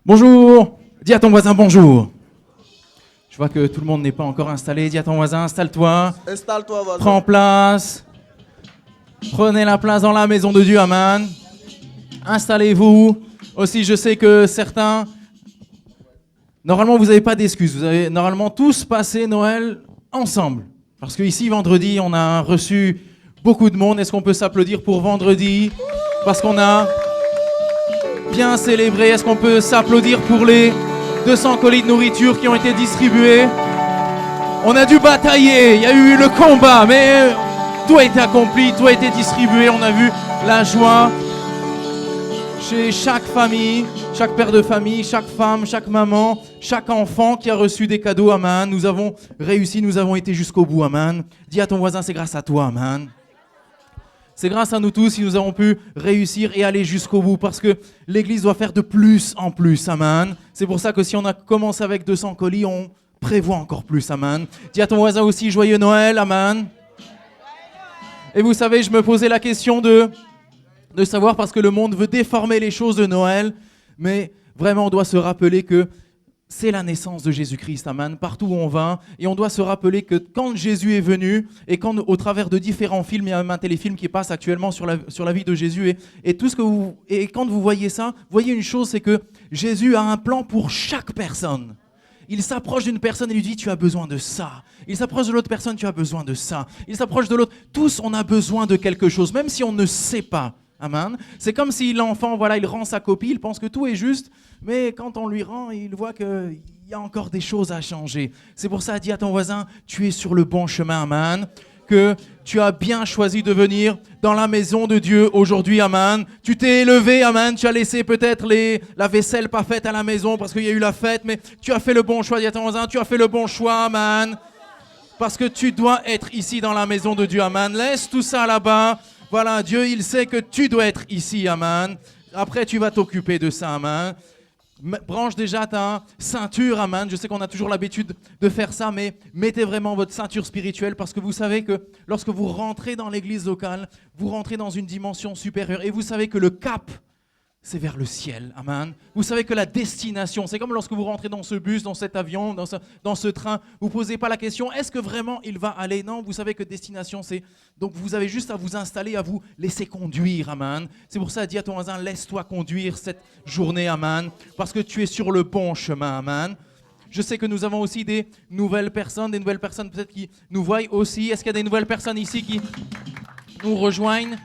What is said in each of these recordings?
Bonjour. Dis à ton voisin bonjour. Je vois que tout le monde n'est pas encore installé. Dis à ton voisin, installe-toi. Installe-toi, voisin. Prends place. Prenez la place dans la maison de Dieu, amen. Installez-vous. Aussi, je sais que certains... Normalement, vous n'avez pas d'excuses. Vous avez normalement tous passé Noël ensemble. Parce qu'ici, vendredi, on a reçu beaucoup de monde. Est-ce qu'on peut s'applaudir pour vendredi? Parce qu'on a bien célébré. Est-ce qu'on peut s'applaudir pour les 200 colis de nourriture qui ont été distribués? On a dû batailler. Il y a eu le combat, mais tout a été accompli, tout a été distribué. On a vu la joie chez chaque famille, chaque père de famille, chaque femme, chaque maman, chaque enfant qui a reçu des cadeaux, amen. Nous avons réussi, nous avons été jusqu'au bout, amen. Dis à ton voisin, c'est grâce à toi, amen. C'est grâce à nous tous si nous avons pu réussir et aller jusqu'au bout, parce que l'Église doit faire de plus en plus, amen. C'est pour ça que si on a commencé avec 200 colis, on prévoit encore plus, amen. Dis à ton voisin aussi, joyeux Noël, amen. Et vous savez, je me posais la question de savoir, parce que le monde veut déformer les choses de Noël, mais vraiment on doit se rappeler que c'est la naissance de Jésus-Christ, amen, partout où on va, et on doit se rappeler que quand Jésus est venu, et quand au travers de différents films, il y a même un téléfilm qui passe actuellement sur la vie de Jésus, et tout ce que et quand vous voyez ça, vous voyez une chose, c'est que Jésus a un plan pour chaque personne. Il s'approche d'une personne et lui dit, tu as besoin de ça. Il s'approche de l'autre personne, tu as besoin de ça. Il s'approche de l'autre, tous on a besoin de quelque chose, même si on ne sait pas. Amen. C'est comme si l'enfant, voilà, il rend sa copie, il pense que tout est juste, mais quand on lui rend, il voit qu'il y a encore des choses à changer. C'est pour ça, dis à ton voisin, tu es sur le bon chemin, amen. Que tu as bien choisi de venir dans la maison de Dieu aujourd'hui, amen. Tu t'es élevé, amen. Tu as laissé peut-être la vaisselle pas faite à la maison parce qu'il y a eu la fête, mais tu as fait le bon choix, dis à ton voisin, tu as fait le bon choix, amen. Parce que tu dois être ici dans la maison de Dieu, amen. Laisse tout ça là-bas. Voilà, Dieu, il sait que tu dois être ici, amen. Après, tu vas t'occuper de ça, amen. Branche déjà ta ceinture, amen. Je sais qu'on a toujours l'habitude de faire ça, mais mettez vraiment votre ceinture spirituelle, parce que vous savez que lorsque vous rentrez dans l'église locale, vous rentrez dans une dimension supérieure. Et vous savez que le cap, c'est vers le ciel, amen. Vous savez que la destination, c'est comme lorsque vous rentrez dans ce bus, dans cet avion, dans ce train, vous ne posez pas la question, est-ce que vraiment il va aller? Non, vous savez que destination, c'est... Donc vous avez juste à vous installer, à vous laisser conduire, amen. C'est pour ça, dis à ton voisin, laisse-toi conduire cette journée, amen, parce que tu es sur le bon chemin, amen. Je sais que nous avons aussi des nouvelles personnes peut-être qui nous voient aussi. Est-ce qu'il y a des nouvelles personnes ici qui nous rejoignent?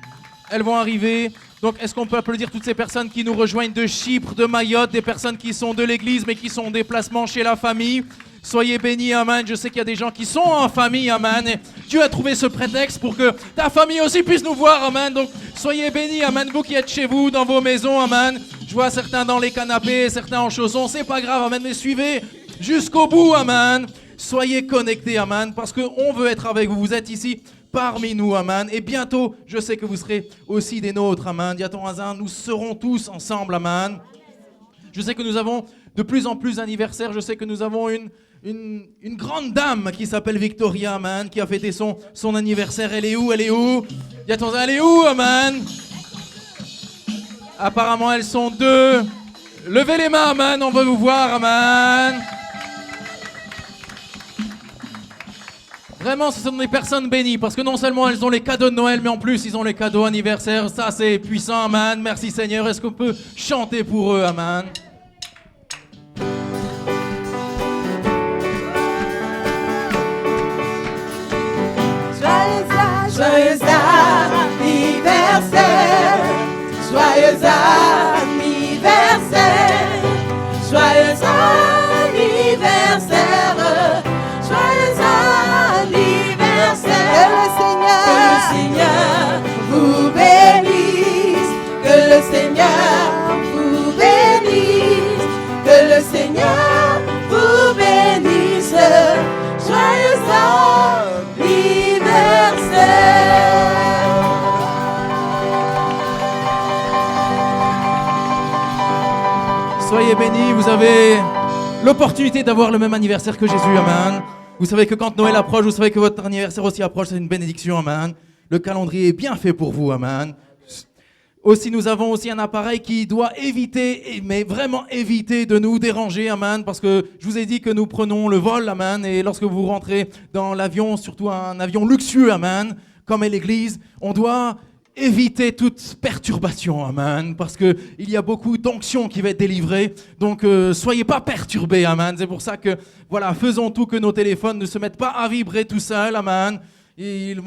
Elles vont arriver. Donc, est-ce qu'on peut applaudir toutes ces personnes qui nous rejoignent de Chypre, de Mayotte, des personnes qui sont de l'église mais qui sont en déplacement chez la famille? Soyez bénis, amen. Je sais qu'il y a des gens qui sont en famille, amen. Et Dieu a trouvé ce prétexte pour que ta famille aussi puisse nous voir, amen. Donc, soyez bénis, amen. Vous qui êtes chez vous, dans vos maisons, amen. Je vois certains dans les canapés, certains en chaussons. C'est pas grave, amen. Mais suivez jusqu'au bout, amen. Soyez connectés, amen. Parce qu'on veut être avec vous. Vous êtes ici parmi nous, amen. Et bientôt, je sais que vous serez aussi des nôtres, amen. Dis à ton voisin, nous serons tous ensemble, amen. Je sais que nous avons de plus en plus d'anniversaires. Je sais que nous avons une grande dame qui s'appelle Victoria, amen, qui a fêté son anniversaire. Elle est où? Elle est où? Dis à ton voisin, elle est où, amen? Apparemment, elles sont deux. Levez les mains, amen, on veut vous voir, amen. Vraiment, ce sont des personnes bénies, parce que non seulement elles ont les cadeaux de Noël, mais en plus, ils ont les cadeaux anniversaires. Ça, c'est puissant, amen. Merci Seigneur. Est-ce qu'on peut chanter pour eux, amen? Joyeux anniversaire, joyeux anniversaire, joyeux anniversaire, joyeux anniversaire. Que le Seigneur vous bénisse, que le Seigneur vous bénisse, que le Seigneur vous bénisse. Joyeux anniversaire. Soyez bénis, vous avez l'opportunité d'avoir le même anniversaire que Jésus, amen. Vous savez que quand Noël approche, vous savez que votre anniversaire aussi approche, c'est une bénédiction, amen. Le calendrier est bien fait pour vous, amen. Aussi, nous avons aussi un appareil qui doit éviter, mais vraiment éviter de nous déranger, amen, parce que je vous ai dit que nous prenons le vol, amen, et lorsque vous rentrez dans l'avion, surtout un avion luxueux, amen, comme est l'église, on doit éviter toute perturbation, amen, parce qu'il y a beaucoup d'onction qui va être délivrée, donc soyez pas perturbés, amen. C'est pour ça que, voilà, faisons tout que nos téléphones ne se mettent pas à vibrer tout seuls, amen.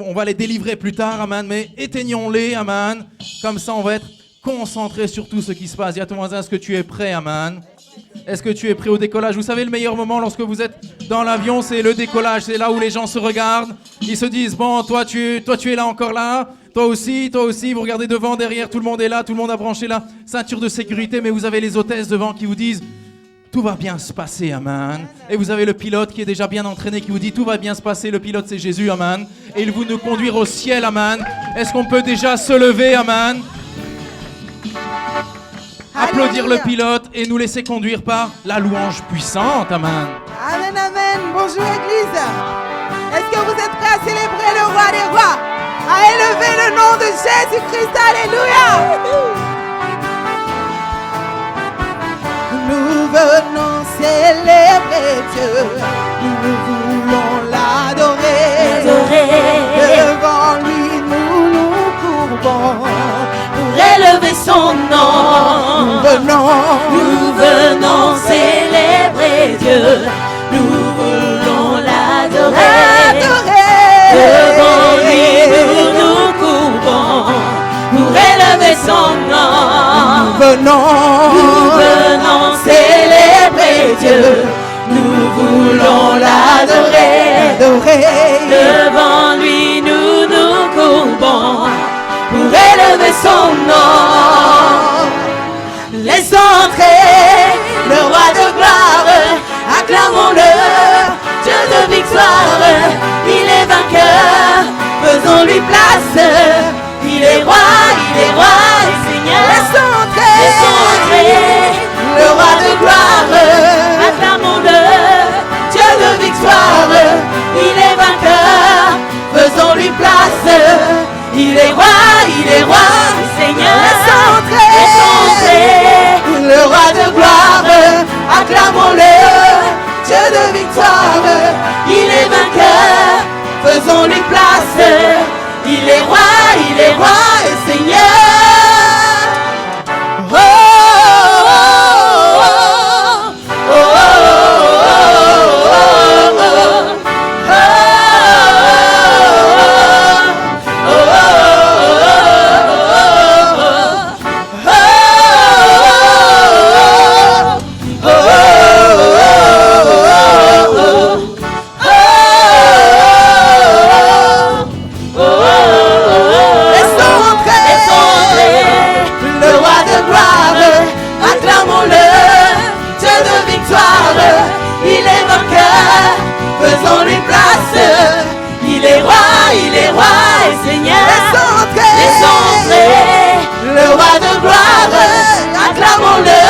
On va les délivrer plus tard, amen, mais éteignons-les, amen. Comme ça, on va être concentré sur tout ce qui se passe. Dis à ton voisin, est-ce que tu es prêt, amen? Est-ce que tu es prêt au décollage? Vous savez, le meilleur moment lorsque vous êtes dans l'avion, c'est le décollage. C'est là où les gens se regardent. Ils se disent, bon, toi, tu es là, encore là. Toi aussi, vous regardez devant, derrière, tout le monde est là. Tout le monde a branché la ceinture de sécurité, mais vous avez les hôtesses devant qui vous disent, tout va bien se passer, amen. Et vous avez le pilote qui est déjà bien entraîné, qui vous dit, tout va bien se passer. Le pilote, c'est Jésus, amen. Et il vous nous conduire au ciel, amen. Est-ce qu'on peut déjà se lever, amen? Applaudir le pilote et nous laisser conduire par la louange puissante, amen. Amen, amen. Bonjour Église. Est-ce que vous êtes prêts à célébrer le roi des rois? À élever le nom de Jésus-Christ, alléluia. Nous venons célébrer Dieu, nous voulons l'adorer. Devant lui nous nous courbons pour élever son nom. Nous venons célébrer Dieu, nous voulons l'adorer. Devant lui nous nous courbons pour élever son nom. Nous venons célébrer Dieu, nous voulons l'adorer. Devant lui nous nous courbons pour élever son nom. Laissons entrer le roi de gloire, acclamons-le, Dieu de victoire, il est vainqueur, faisons-lui place, il est roi et Seigneur. Laissons entrer le roi de gloire, acclamons-le, Dieu de victoire, il est vainqueur, faisons-lui place, il est roi et Seigneur. Laissons entrer le roi de gloire, acclamons-le, Dieu de victoire, il est vainqueur, faisons-lui place, il est roi et Seigneur. Oh, oh, oh, oh, oh, faisons-lui place, il est roi et Seigneur. Laissons entrer le roi de gloire, acclamons-le,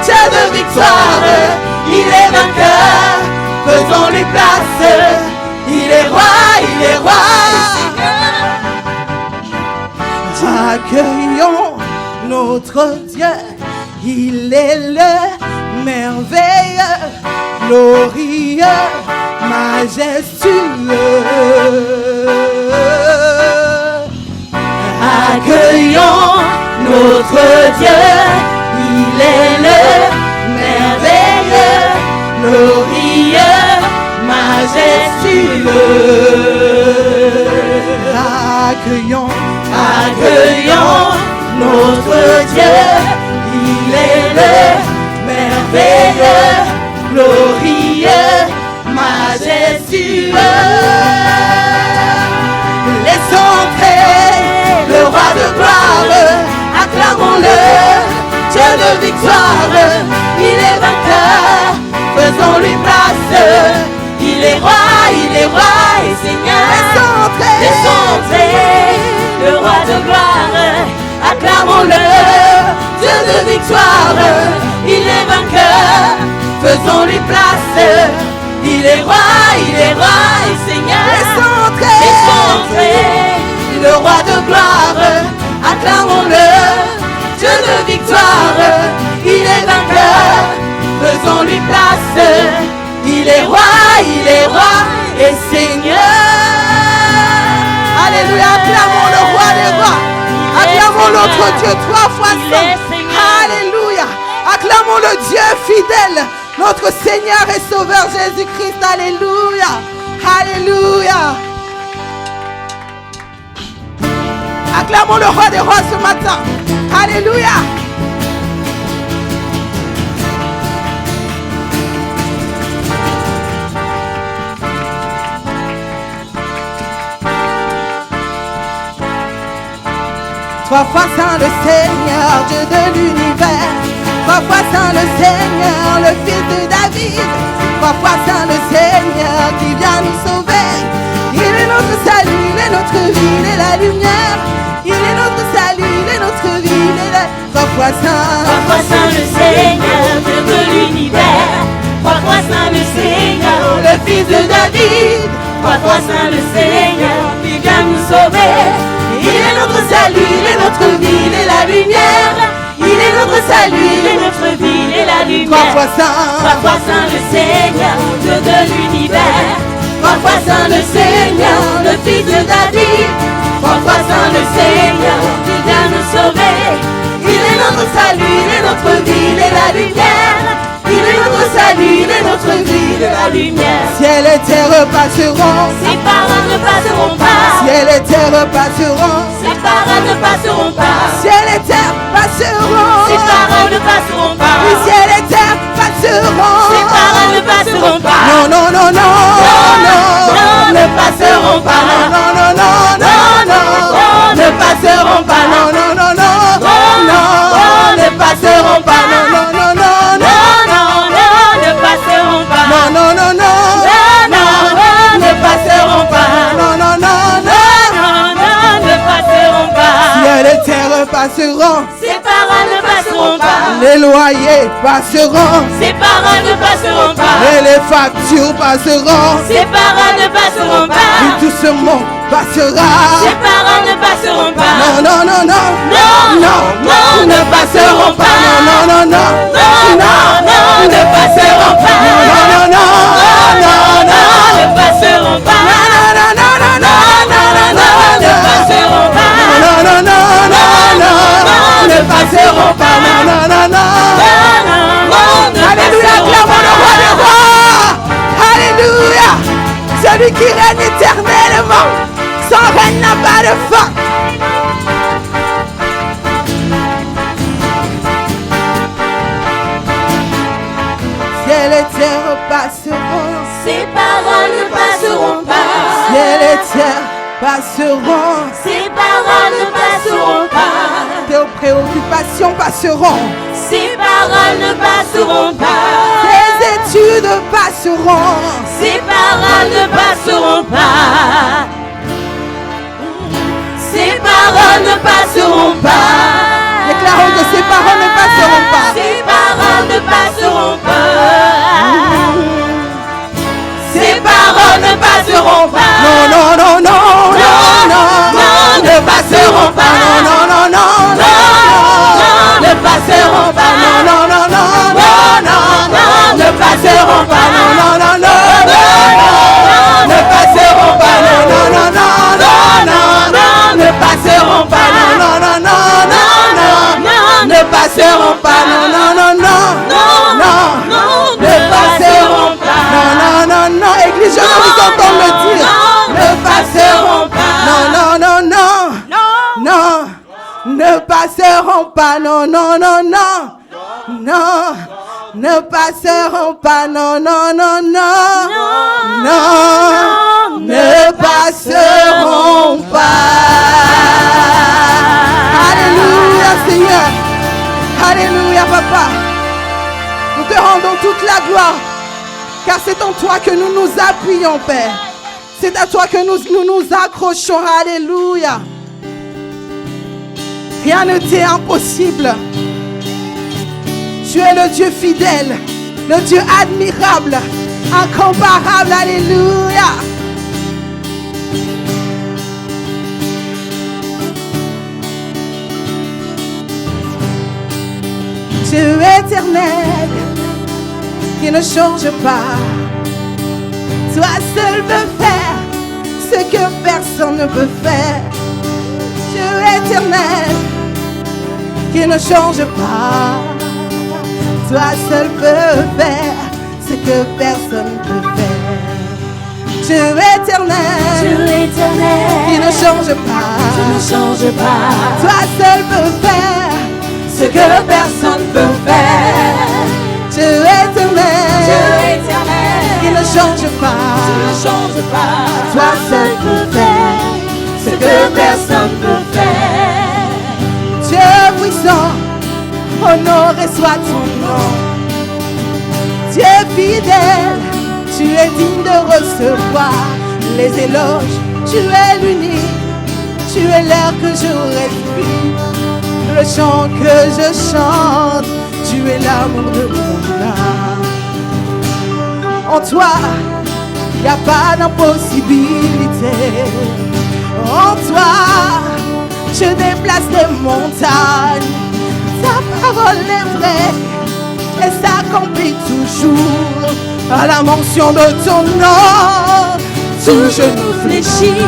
Dieu de victoire, il est vainqueur, faisons-lui place, il est roi et Seigneur. Accueillons notre Dieu, il est le merveilleux, glorieux, majestueux. Accueillons notre Dieu, il est le merveilleux, glorieux, majestueux. Accueillons notre Dieu, il est le merveilleux, glorieux, majestueux. Laissons entrer le roi de gloire, acclamons-le, Dieu de victoire, il est vainqueur, faisons-lui place, il est roi et Seigneur. Laissons entrer le roi de gloire, acclamons-le, Dieu de victoire, il est vainqueur, faisons-lui place, il est roi et Seigneur. Laissons entrer le roi de gloire, acclamons-le, il est roi et Seigneur. Alléluia, acclamons le roi des rois. Acclamons notre Dieu 3 fois saint. Alléluia. Acclamons le Dieu fidèle, notre Seigneur et Sauveur Jésus-Christ. Alléluia. Alléluia. Acclamons le roi des rois ce matin. Alléluia. Trois fois saint le Seigneur, Dieu de l'univers. Trois fois saint le Seigneur, le fils de David. Trois fois saint le Seigneur qui vient nous sauver. Il est notre salut, il est notre vie, il est la lumière. Il est notre salut, il est notre vie, il est la... Trois fois saint le Seigneur, Dieu de l'univers. Trois fois saint le Seigneur, le fils de David. Trois fois saint le Seigneur qui vient nous sauver. Il est notre salut, il est notre vie, il est la lumière. Il est notre salut, il est notre vie, il est la lumière. Trois fois saint le Seigneur, Dieu de l'univers. Trois fois saint le Seigneur, le fils de David. Trois fois saint le Seigneur qui vient nous sauver. Il est notre salut, il est notre vie, il est la lumière. Il est notre salut, il est notre vie, il est la lumière. Ciel et terre passeront, ses paroles ne passeront pas. Ciel et terre passeront, ses paroles ne passeront pas. Ciel et terre passeront, ses paroles ne passeront pas. Oui, ciel et terre passeront, ses paroles ne passeront pas. Non, non, non, non, non, ne passeront pas. Non, non, non, non, non, ne passeront pas. Non, non, non, non, non, ne passeront pas. Non, non, non, non. Non, non, non, non, non, ne passeront pas. Non, non, non, non, ne passeront pas. Ciel et terre passeront, ses paroles ne passeront pas. Les loyers passeront, ses paroles ne passeront pas. Et les factures passeront, ses paroles ne passeront pas. Et tout ce monde passera, ses paroles ne passeront pas. Non, non, non, non, non, non, non, ne passeront pas. Non, non, non, non, non, ne passeront pas. Non, non, non, non, ne passeront pas. Non, non, non, non, non, ne passeront pas. Non, non, non, non, ne passeront pas. Non, non, non, non. Alléluia, acclamons le roi des rois. Alléluia. Celui qui règne éternellement. Son règne n'a pas de fin. Ciel et terre passeront, ses paroles ne passeront pas. Ciel et terre passeront, ses paroles ne passeront pas. Tes préoccupations passeront, ses paroles ne passeront pas. tes études passeront, ses paroles ne passeront pas. Ses paroles ne passeront pas. Déclarons que ces paroles ne passeront pas. Ses paroles ne passeront pas. Ses paroles ne passeront pas. Non, non, non, non, non, non, non, ne passeront pas. Non, non, non, non, ne passeront pas. Non, non, non, non, ne passeront pas. Non, non, non, non, ne passeront pas. Non, non, non, non, ne passeront pas. Non, non, non, non, ne passeront pas. Non, non, non, non, ne passeront pas. Non, non, non, non, Église, je veux vous entendre le dire. Ne passeront pas. Non, non, non, non, non, ne passeront pas. Non, non, non, non, non, ne passeront pas. Non, non, non, non, non, ne passeront pas. Alléluia, Seigneur. Alléluia, Papa. Nous te rendons toute la gloire, car c'est en toi que nous nous appuyons, Père. C'est à toi que nous accrochons. Alléluia. Rien ne t'est impossible. Tu es le Dieu fidèle, le Dieu admirable, incomparable. Alléluia. Dieu éternel, qui ne change pas, Toi seul peux faire ce que personne ne peut faire. Dieu éternel qui ne change pas. Toi seul peux faire ce que personne ne peut faire. Dieu éternel qui ne change pas. Toi seul peux faire ce que personne ne peut faire. Dieu éternel qui ne change pas. Toi seul peux faire ce que personne ne peut faire. Dieu puissant, honoré soit ton nom. Dieu fidèle, tu es digne de recevoir les éloges. Tu es l'unique, tu es l'air que je respire, le chant que je chante. Tu es l'amour de mon âme. En toi, il n'y a pas d'impossibilité. En toi, je déplace les montagnes. Ta parole est vraie et s'accomplit toujours. À la mention de ton nom, tout genou fléchit.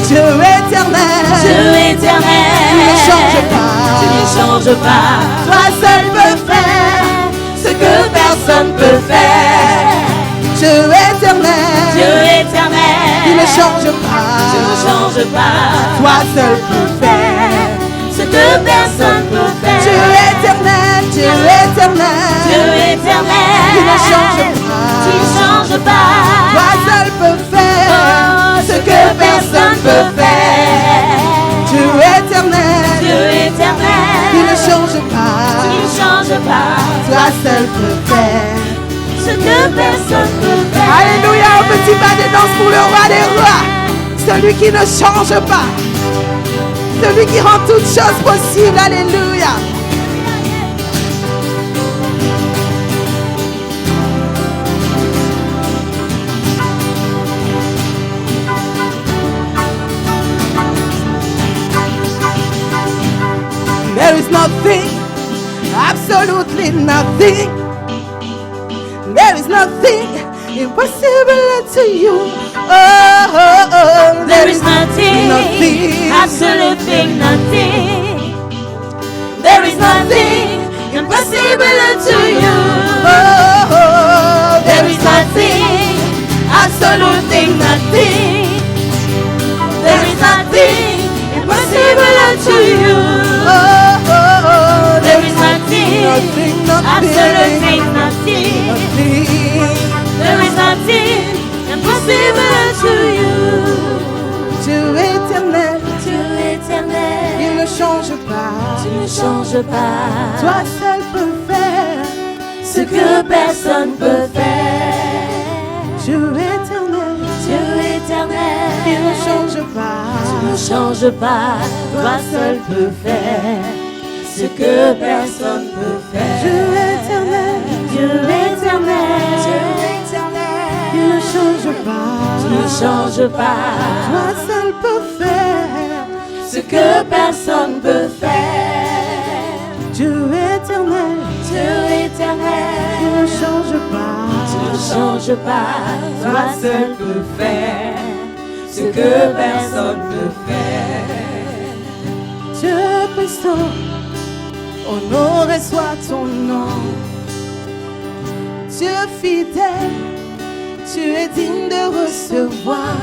Dieu éternel, tu ne changes pas. Toi seul peux faire ce que personne peut faire. Dieu éternel, tu ne changes pas. Toi seul peux faire ce que personne peut faire. Dieu éternel, tu ne changes pas. Toi seul peux faire ce que personne peut faire. Dieu éternel, tu ne changes pas. Toi seul peux faire ce que personne peut faire. Alléluia, un petit pas de danse pour le roi des rois. Celui qui ne change pas. Celui qui rend toutes choses possibles. Alléluia. There is nothing, absolutely nothing. There is nothing impossible to you. Oh, there is nothing, absolutely nothing. There is nothing impossible to you. Oh, there is nothing, absolutely nothing. There is nothing impossible to you. There is nothing, absolutely nothing. There is nothing impossible to you. Dieu éternel, il ne change pas. Toi seul peux faire ce que personne peut faire. Dieu éternel, il ne change pas. Toi seul peux faire ce que personne peut faire. Dieu éternel, il ne change pas. Toi seul peux faire ce que personne peut faire. Dieu éternel, il ne change pas. Toi seul peux faire ce que personne peut faire. Dieu puissant, honoré soit ton nom. Dieu fidèle, tu es digne de recevoir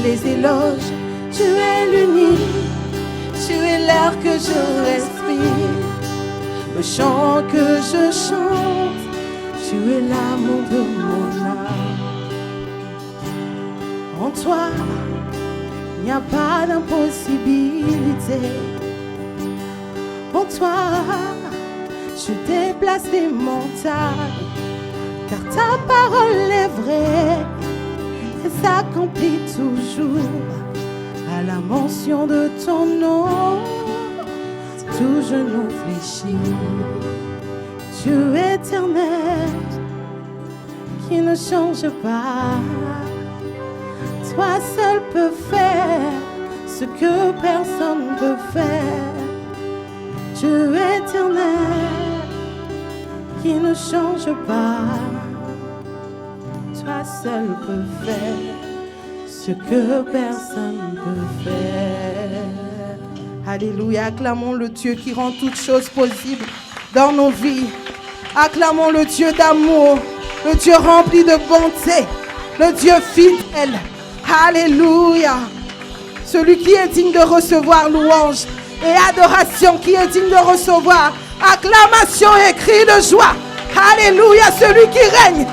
les éloges. Tu es l'unique, tu es l'air que je respire, le chant que je chante. Tu es l'amour de mon âme. En toi, il n'y a pas d'impossibilité. En toi, je déplace les montagnes, car ta parole est vraie et s'accomplit toujours. À la mention de ton nom, tout genou fléchit. Dieu éternel, qui ne change pas. Toi seul peux faire ce que personne ne peut faire. Dieu éternel, qui ne change pas. Toi seul peut faire ce que personne ne peut faire. Alléluia, acclamons le Dieu qui rend toutes choses possibles dans nos vies. Acclamons le Dieu d'amour, le Dieu rempli de bonté, le Dieu fidèle. Alléluia. Celui qui est digne de recevoir louange et adoration, qui est digne de recevoir acclamation et cri de joie. Alléluia, celui qui règne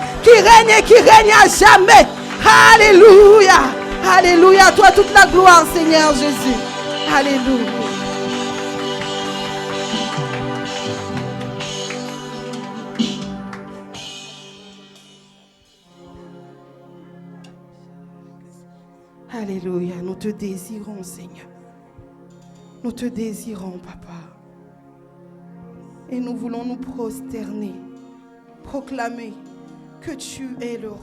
et qui règne à jamais. Alléluia. Alléluia, à toi toute la gloire, Seigneur Jésus. Alléluia. Alléluia, nous te désirons, Seigneur. Nous te désirons, Papa. Et nous voulons nous prosterner, proclamer que tu es le roi.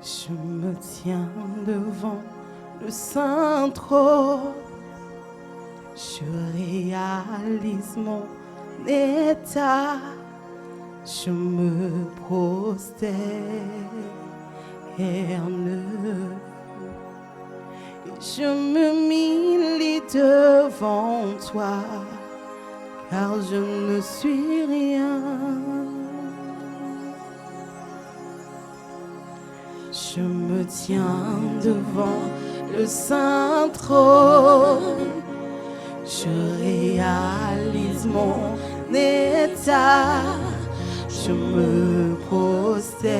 Je me tiens devant le saint trône, je réalise mon état, je me prosterne et je me mille devant toi, car je ne suis rien. Je me tiens devant le saint trône, je réalise mon état, je me prosterne,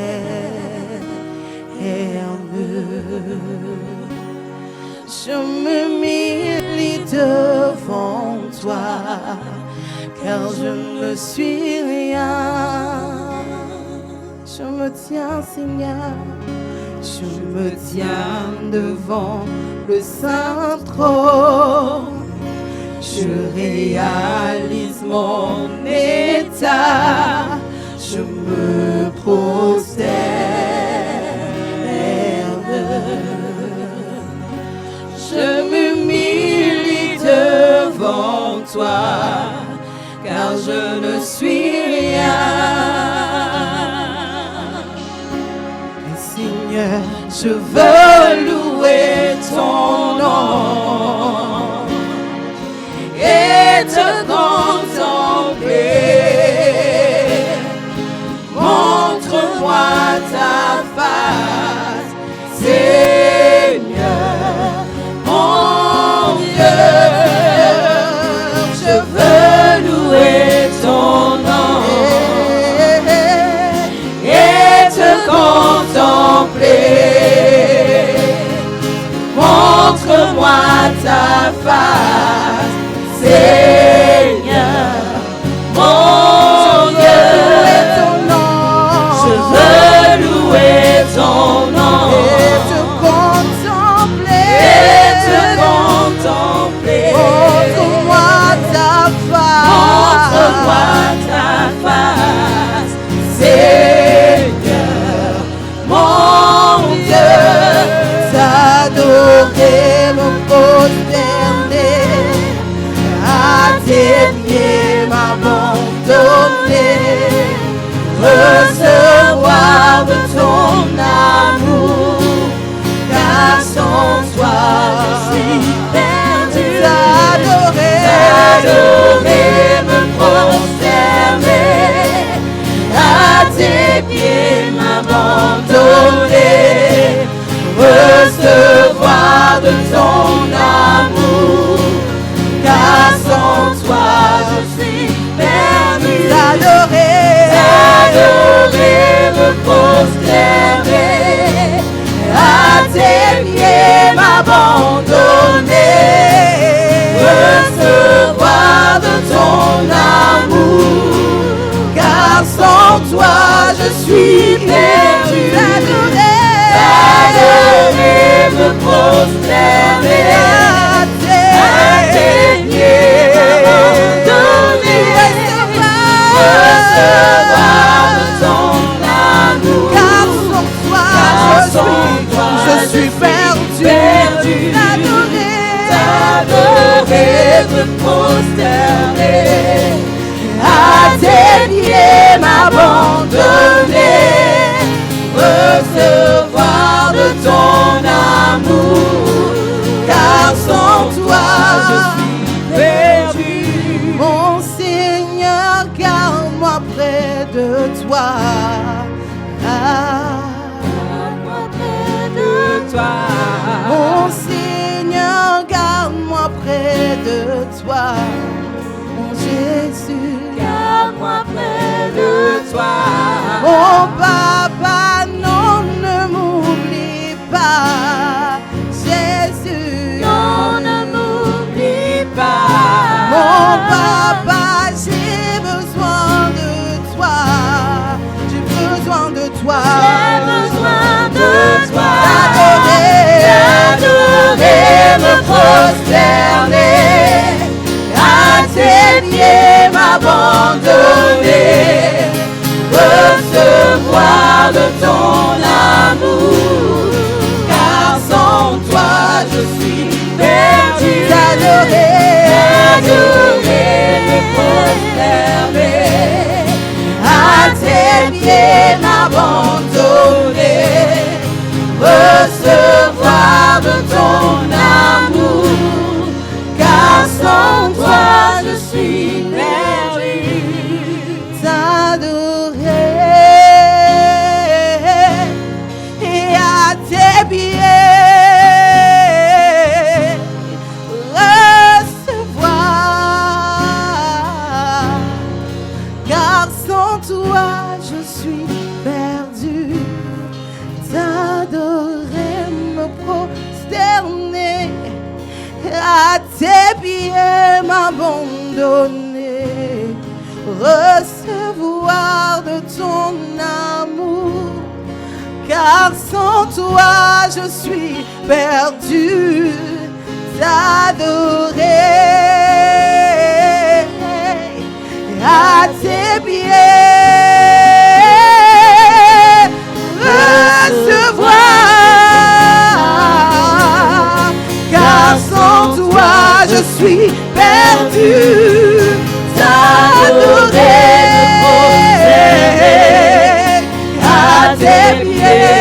je me mille devant toi, car je ne suis rien. Je me tiens, Seigneur. Je me tiens devant le saint trône, je réalise mon état, je me prosterne, je me mille devant toi, car je ne suis rien. Je veux louer ton nom et te contempler. Montre-moi ta face, Seigneur, mon Dieu. Je veux louer ton nom et te contempler. Montre-moi ta face, Seigneur, mon Dieu. Je veux louer ton nom et te contempler. Montre-moi ta face, Seigneur, mon Dieu. T'adorer, me prosterner, à tes pieds m'abandonner, recevoir de ton amour, car sans toi je suis perdu. T'adorer, me prosterner, à tes pieds m'abandonner, recevoir de ton amour, car sans toi je suis perdu. T'adorer, me prosterner, à tes pieds m'abandonner, ton amour, car sans toi je suis perdu. T'adorer, me prosterner à tes pieds, m'abandonner, recevoir de ton amour, car sans toi je suis perdu. T'adorer, me prosterner à tes pieds, m'abandonner, recevoir de ton amour, car sans toi je suis perdu. Mon Seigneur, garde-moi près de toi. Garde-moi près de toi. Mon Seigneur, garde-moi près de toi. Mon Jésus, garde-moi près de toi. Mon Papa, non, ne m'oublie pas. Jésus, non, ne m'oublie pas. Mon Papa, j'ai besoin de toi. J'ai besoin de toi. J'ai besoin de toi. T'adorer, me prosterner à tes pieds, m'abandonner, recevoir de ton amour, car sans toi je suis perdu. T'adorer, me prosterner à tes pieds, m'abandonner, recevoir de ton amour, car sans toi je suis perdu. T'adorer et à tes pieds recevoir, car sans toi je suis perdu. T'adorer, me prosterner à tes pieds, m'abandonner, recevoir de ton amour, car sans toi je suis perdu. T'adorer à tes pieds, recevoir, car sans toi je suis perdu. T'adorer à tes pieds,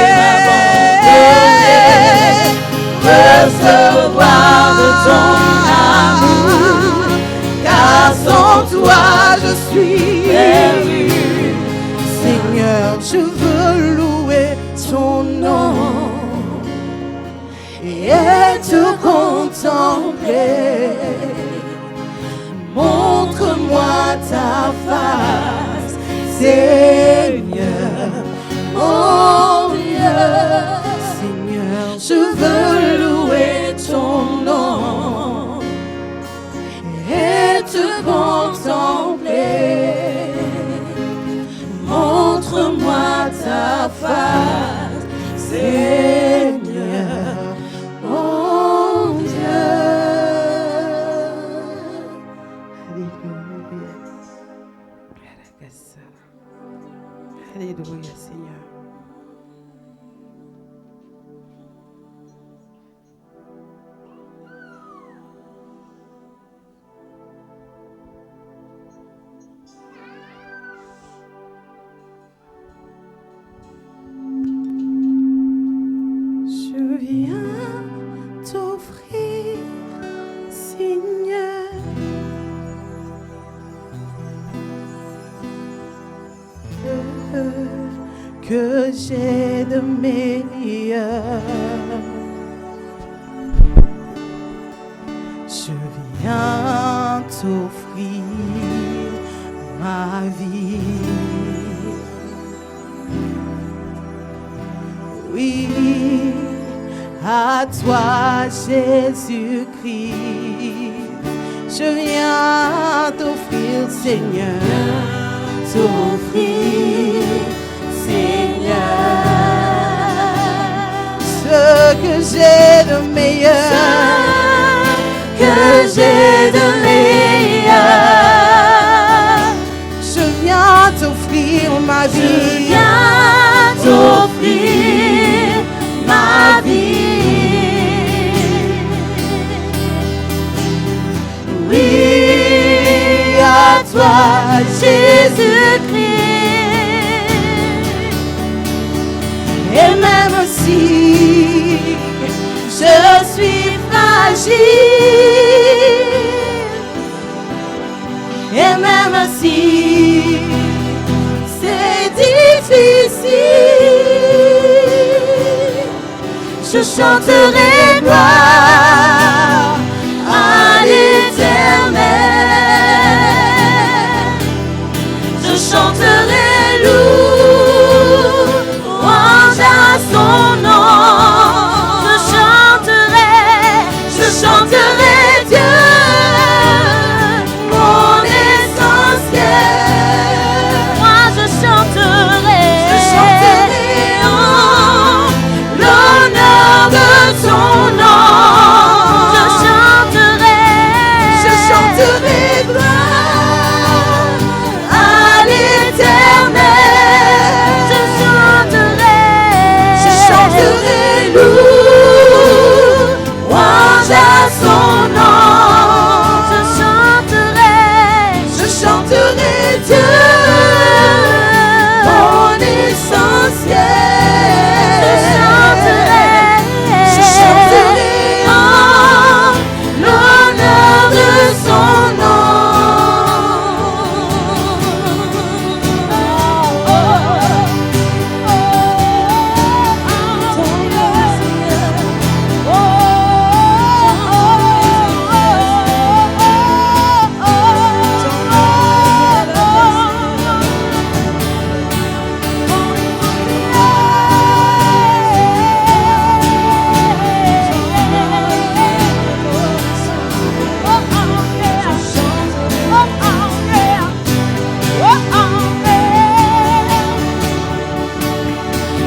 recevoir de ton amour, car sans toi je suis perdu. Seigneur, je veux louer ton nom et te contempler. Montre-moi ta face, Seigneur, mon Dieu. Seigneur, je veux louer ton nom et te contempler. Montre-moi ta face, Seigneur, mon Dieu. Alléluia, Seigneur. Je viens t'offrir, Seigneur, que j'ai de meilleur. Je viens t'offrir ma vie. Oui, à toi Jésus-Christ, Je viens t'offrir, Seigneur, t'offrir, Seigneur, ce que j'ai de meilleur, que j'ai de meilleur. Je viens t'offrir ma vie, Je viens t'offrir ma vie. Oui, à toi, Jésus-Christ. et même si je suis fragile, et même si c'est difficile, je chanterai gloire à l'Éternel. Je chanterai louange à son nom. Je chanterai Dieu, mon essentiel. Moi je chanterai en l'honneur de son nom. Je chanterai gloire à l'Éternel. Je chanterai louange à son nom. Je chanterai Dieu, mon essentiel. Je chanterai en l'honneur de son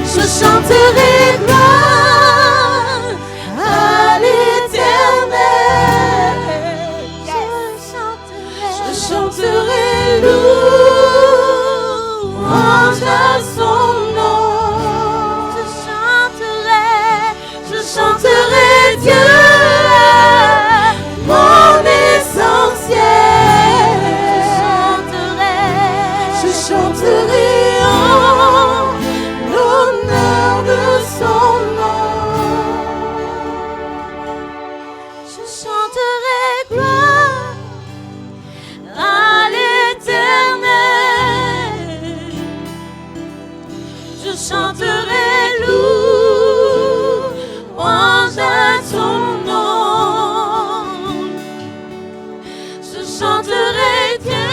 Je chanterai gloire à l'Éternel. Je chanterai louange à son nom. Je chanterai Dieu, mon essentiel. Je chanterai en l'honneur de son nom. Je chanterai gloire à l'Éternel. Je chanterai louange à son nom. Je chanterai Dieu,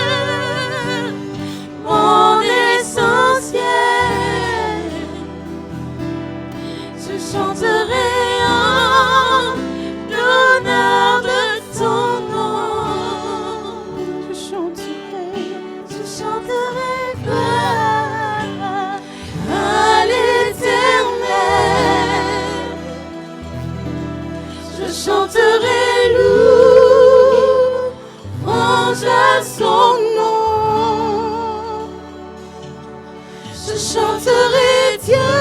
mon essentiel. Je chanterai en l'honneur de ton nom. Je chanterai gloire à l'Éternel. Je chanterai louange à son nom. Je chanterai Dieu,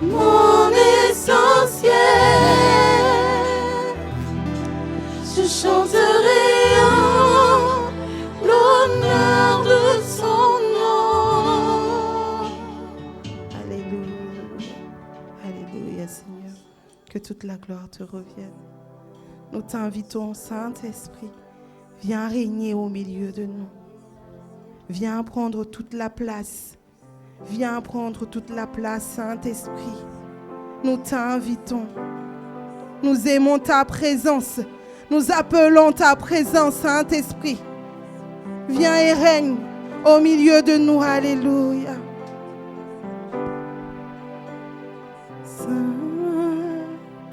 mon essentiel. Je chanterai en l'honneur de son nom. Alléluia. Alléluia, Seigneur. Que toute la gloire te revienne. Nous t'invitons, Saint-Esprit. Viens régner au milieu de nous. Viens prendre toute la place. Viens prendre toute la place, Saint-Esprit. Nous t'invitons. Nous aimons ta présence. Nous appelons ta présence, Saint-Esprit. Viens et règne au milieu de nous. Alléluia.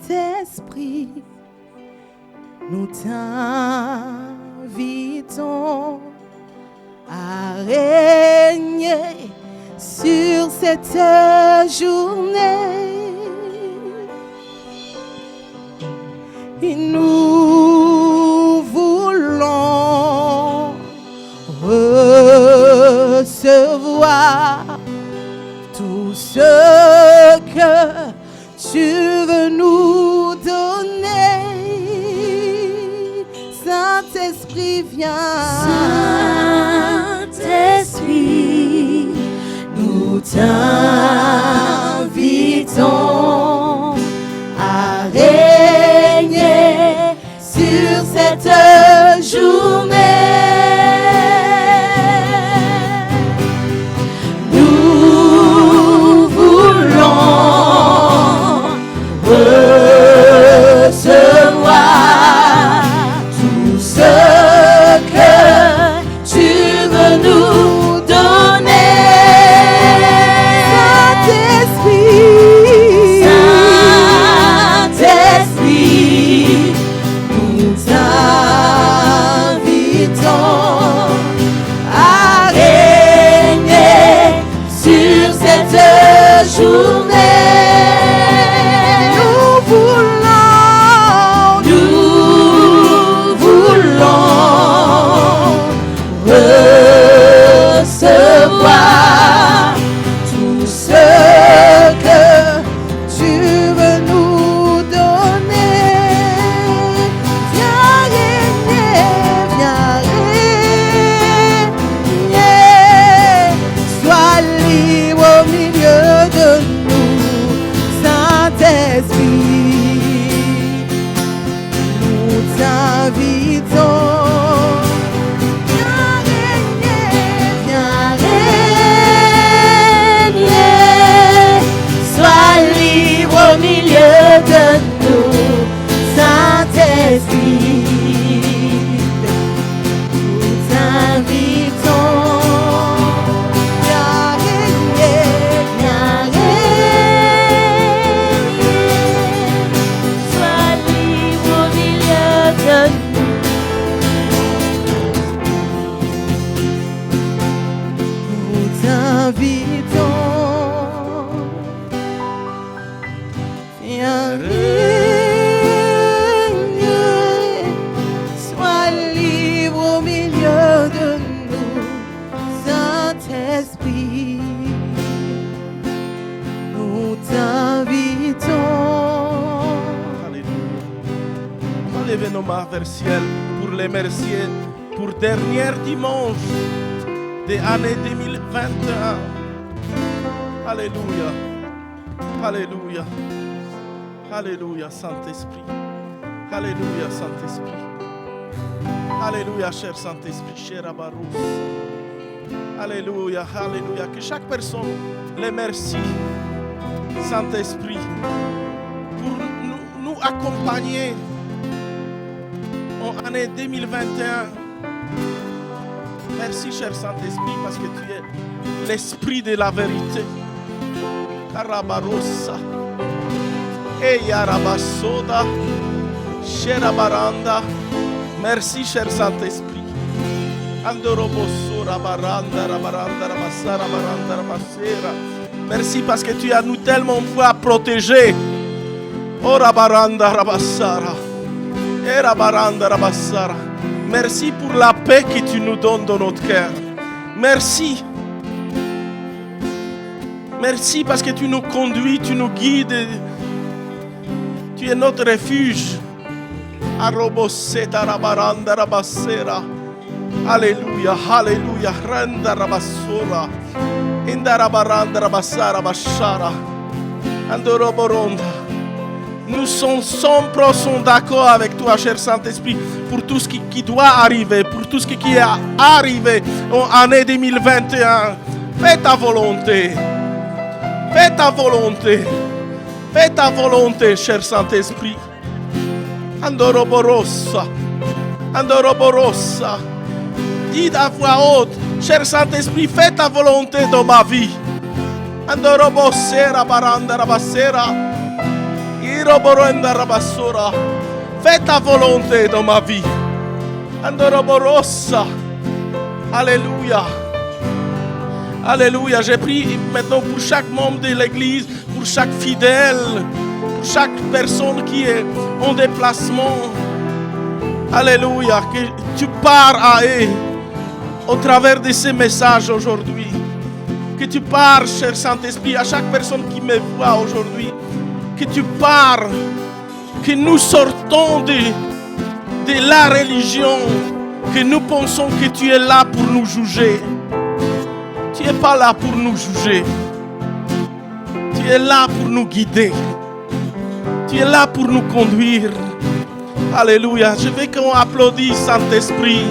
Saint-Esprit, nous t'invitons à régner sur cette journée. Et nous voulons recevoir tout ce que tu veux nous donner. Saint-Esprit, viens. Saint-Esprit, nous t'invitons à régner sur cette journée. Nous voulons recevoir tout ce que tu veux nous donner. Saint-Esprit, Saint-Esprit, nous t'invitons à régner sur cette journée. nous voulons recevoir tout ce que tu veux nous donner. Viens régner, sois libre au milieu de nous, Saint-Esprit, nous t'invitons. Viens régner, sois libre au milieu de nous, Saint-Esprit, nous t'invitons. Viens régner, sois libre au milieu de nous. nous t'invitons. Viens régner, sois libre au milieu de nous, Saint-Esprit, nous t'invitons. Alléluia. On va lever nos mains vers le ciel pour les remercier pour dernier dimanche de l'année 2021. Alléluia. Alléluia. Alléluia, Saint-Esprit. Alléluia, Saint-Esprit. Alléluia, cher Saint-Esprit, cher Abarous. Alléluia, Alléluia. Que chaque personne les remercie, Saint-Esprit, pour nous accompagner en année 2021. Merci, cher Saint-Esprit, parce que tu es l'Esprit de la vérité. Karabarossa. Eyarabasoda. Sherabaranda. Merci, cher Saint-Esprit. Andorobosura baranda, rabaranda, rabassara, baranda, rabassera. Merci parce que tu as nous tellement fois protégés. Oh rabaranda, rabassara. Et rabaranda, rabassara. Merci pour la paix que tu nous donnes dans notre cœur. Merci. Merci parce que tu nous conduis, tu nous guides. Tu es notre refuge. Aroboseta rabaranda rabassera. Alléluia, alléluia. Renda rabassora. Indarabaranda rabassara bashara. Andoroboronda. Nous sommes 100% d'accord avec toi, cher Saint-Esprit, pour tout ce qui doit arriver, pour tout ce qui est arrivé en année 2021. Fais ta volonté. Fais ta volonté. Fais ta volonté, cher Saint-Esprit. Andoroborossa. Andoroborossa. Dis à voix haute, cher Saint-Esprit, fais ta volonté dans ma vie. Andorobosera baranda rabassera. Iroborenda rabassora. Fais ta volonté dans ma vie. Andoroborosa. Alléluia. Alléluia. J'ai pris maintenant pour chaque membre de l'église, pour chaque fidèle, pour chaque personne qui est en déplacement. Alléluia. Que tu pars à eux au travers de ces messages aujourd'hui. Que tu parles, cher Saint-Esprit, à chaque personne qui me voit aujourd'hui. Que tu parles, que nous sortons de la religion, que nous pensons que tu es là pour nous juger. Tu n'es pas là pour nous juger. Tu es là pour nous guider. Tu es là pour nous conduire. Alléluia. Je veux qu'on applaudisse Saint-Esprit.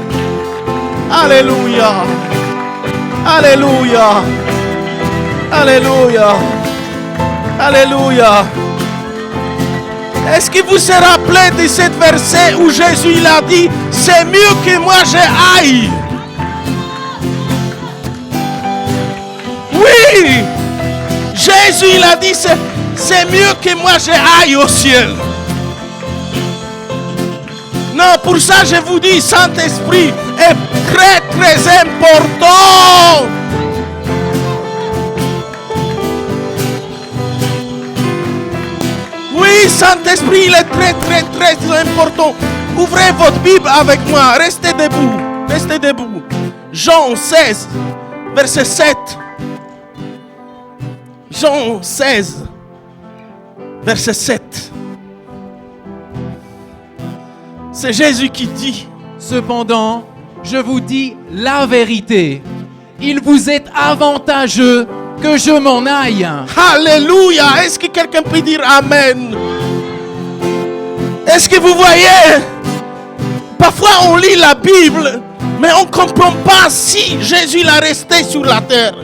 Alléluia. Alléluia. Alléluia. Alléluia. Est-ce que vous vous rappelez de ce verset où Jésus il a dit, c'est mieux que moi j'aille. Oui. Jésus il a dit, c'est mieux que moi j'aille au ciel. Non, pour ça je vous dis, Saint-Esprit est très très important. Oui, Saint-Esprit, il est très très très important. Ouvrez votre Bible avec moi, restez debout, restez debout. Jean 16, verset 7. Jean 16, verset 7. C'est Jésus qui dit. Cependant, je vous dis la vérité. Il vous est avantageux que je m'en aille. Alléluia. Est-ce que quelqu'un peut dire Amen? Est-ce que vous voyez? Parfois on lit la Bible, mais on ne comprend pas si Jésus l'a resté sur la terre.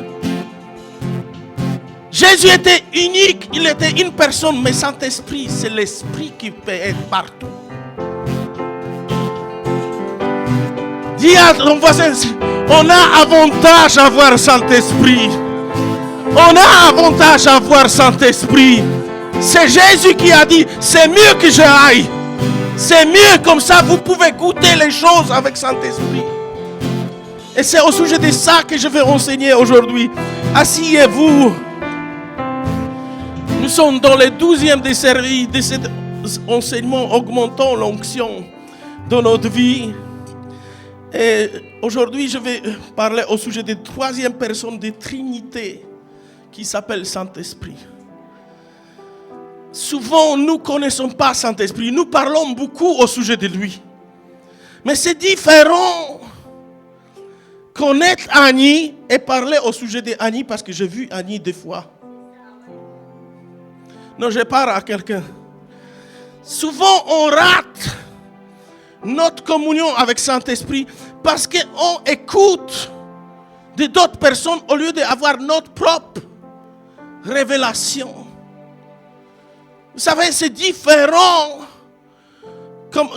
Jésus était unique, il était une personne, mais Saint-Esprit, c'est l'Esprit qui peut être partout. Dis à ton voisin, on a avantage à voir Saint-Esprit. On a avantage à voir Saint-Esprit. C'est Jésus qui a dit, c'est mieux que j'aille. C'est mieux comme ça, vous pouvez goûter les choses avec Saint-Esprit. Et c'est au sujet de ça que je vais enseigner aujourd'hui. Asseyez-vous. Nous sommes dans le 12e des séries de cet enseignement augmentant l'onction dans notre vie. Et aujourd'hui, je vais parler au sujet de la troisième personne de Trinité qui s'appelle Saint-Esprit. Souvent, nous ne connaissons pas Saint-Esprit. Nous parlons beaucoup au sujet de lui. Mais c'est différent connaître Annie et parler au sujet d'Annie parce que j'ai vu Annie des fois. Non, je parle à quelqu'un. Souvent, on rate notre communion avec Saint-Esprit parce qu'on écoute de d'autres personnes au lieu d'avoir notre propre révélation. Vous savez, c'est différent.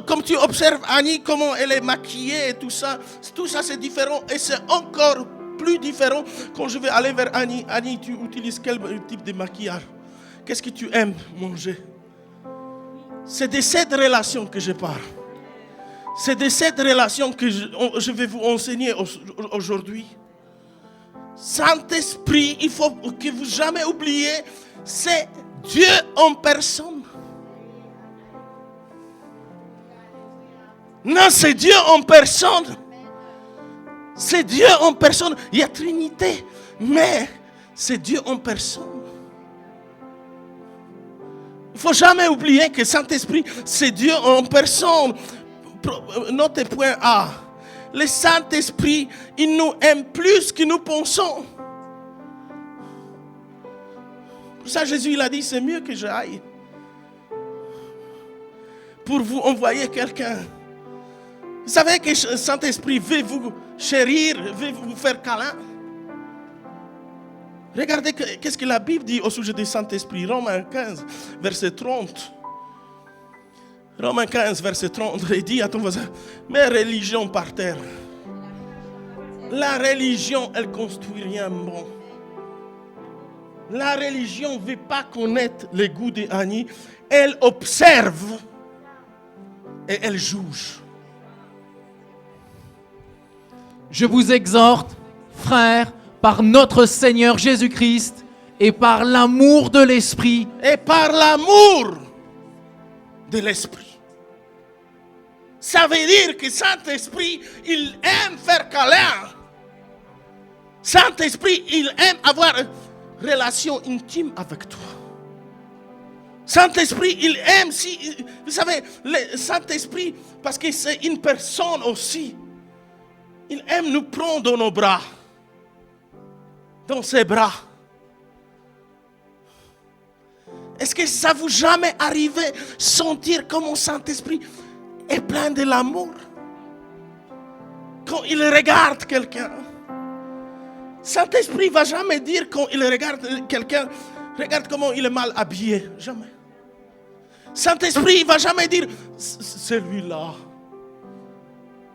Comme tu observes Annie, comment elle est maquillée et tout ça c'est différent. Et c'est encore plus différent quand je vais aller vers Annie. Annie, tu utilises quel type de maquillage? Qu'est-ce que tu aimes manger? C'est de cette relation que je parle. C'est de cette relation que je vais vous enseigner aujourd'hui. Saint-Esprit, il faut que vous jamais oubliez, c'est Dieu en personne. Non, c'est Dieu en personne. C'est Dieu en personne. Il y a Trinité, mais c'est Dieu en personne. Il ne faut jamais oublier que Saint-Esprit, c'est Dieu en personne. Notez point A. Le Saint-Esprit, il nous aime plus que nous pensons. Pour ça, Jésus, il a dit, c'est mieux que j'aille. Pour vous envoyer quelqu'un. Vous savez que le Saint-Esprit veut vous chérir, veut vous faire câlin. Regardez qu'est-ce que la Bible dit au sujet du Saint-Esprit. Romains 15, verset 30. Romains 15, verset 30. Il dit à ton voisin, mais religion par terre. La religion, elle ne construit rien de bon. La religion ne veut pas connaître les goûts d'Annie. Elle observe et elle juge. Je vous exhorte, frères, par notre Seigneur Jésus-Christ et par l'amour de l'Esprit, Et par l'amour de l'Esprit. Ça veut dire que Saint-Esprit, il aime faire câlin. Saint-Esprit, il aime avoir une relation intime avec toi. Saint-Esprit, il aime si... Vous savez, le Saint-Esprit, parce que c'est une personne aussi, il aime nous prendre dans nos bras, dans ses bras. Est-ce que ça vous jamais arrivé sentir comment Saint-Esprit est plein de l'amour? Quand il regarde quelqu'un, Saint-Esprit ne va jamais dire quand il regarde quelqu'un, regarde comment il est mal habillé. Jamais. Saint-Esprit ne va jamais dire, celui-là.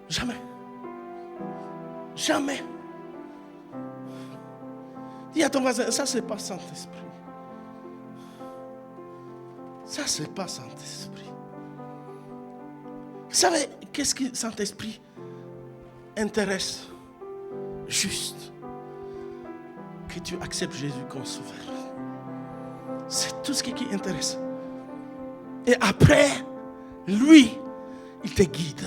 Jamais. Jamais. Dis à ton voisin, ça c'est pas Saint-Esprit. Ça c'est pas Saint-Esprit. Vous savez, qu'est-ce que Saint-Esprit intéresse? Juste que tu acceptes Jésus comme sauveur. C'est tout ce qui intéresse. Et après, lui, il te guide.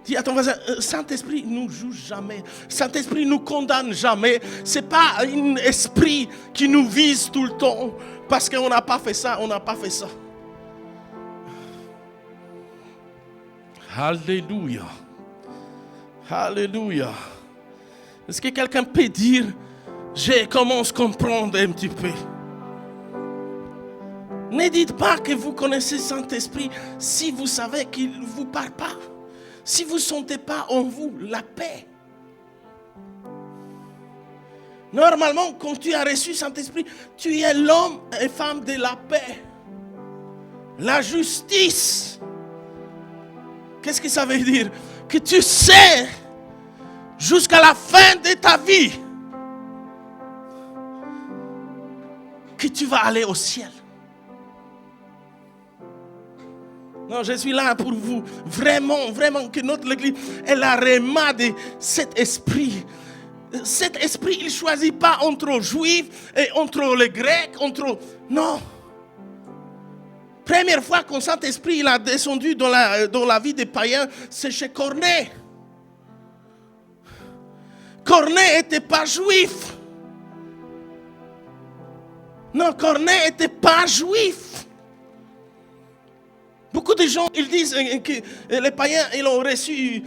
Dis à ton voisin, Saint-Esprit ne nous juge jamais. Saint-Esprit ne nous condamne jamais. Ce n'est pas un esprit qui nous vise tout le temps. Parce qu'on n'a pas fait ça, on n'a pas fait ça. Alléluia. Alléluia. Est-ce que quelqu'un peut dire, je commence à comprendre un petit peu? Ne dites pas que vous connaissez Saint-Esprit si vous savez qu'il ne vous parle pas. Si vous ne sentez pas en vous la paix. Normalement, quand tu as reçu Saint-Esprit, tu es l'homme et femme de la paix. La justice. Qu'est-ce que ça veut dire? Que tu sais, jusqu'à la fin de ta vie, que tu vas aller au ciel. Non, je suis là pour vous. Vraiment, vraiment, que notre Église, elle a remarqué cet esprit. Cet esprit, il ne choisit pas entre juifs et entre les grecs, Non. Première fois qu'un Saint-Esprit il a descendu dans la vie des païens, c'est chez Corneille. Corneille n'était pas juif. Non, Corneille n'était pas juif. Beaucoup de gens ils disent que les païens ils ont reçu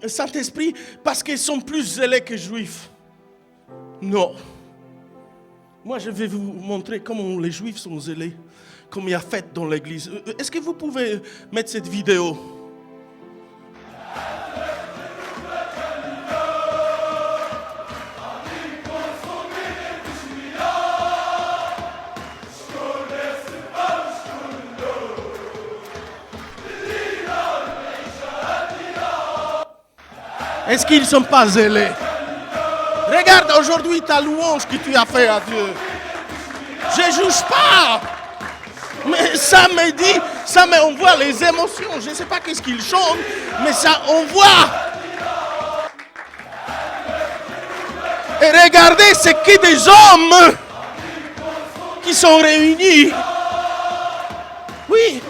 Saint-Esprit parce qu'ils sont plus zélés que juifs. Non. Moi je vais vous montrer comment les juifs sont zélés, comme il y a fait dans l'église. Est-ce que vous pouvez mettre cette vidéo? Est-ce qu'ils ne sont pas zélés? Regarde aujourd'hui ta louange que tu as fait à Dieu. Je ne juge pas. Mais ça me dit, ça m'envoie les émotions. Je ne sais pas qu'est-ce qu'ils chantent, mais ça envoie. Et regardez, c'est que des hommes qui sont réunis. Oui,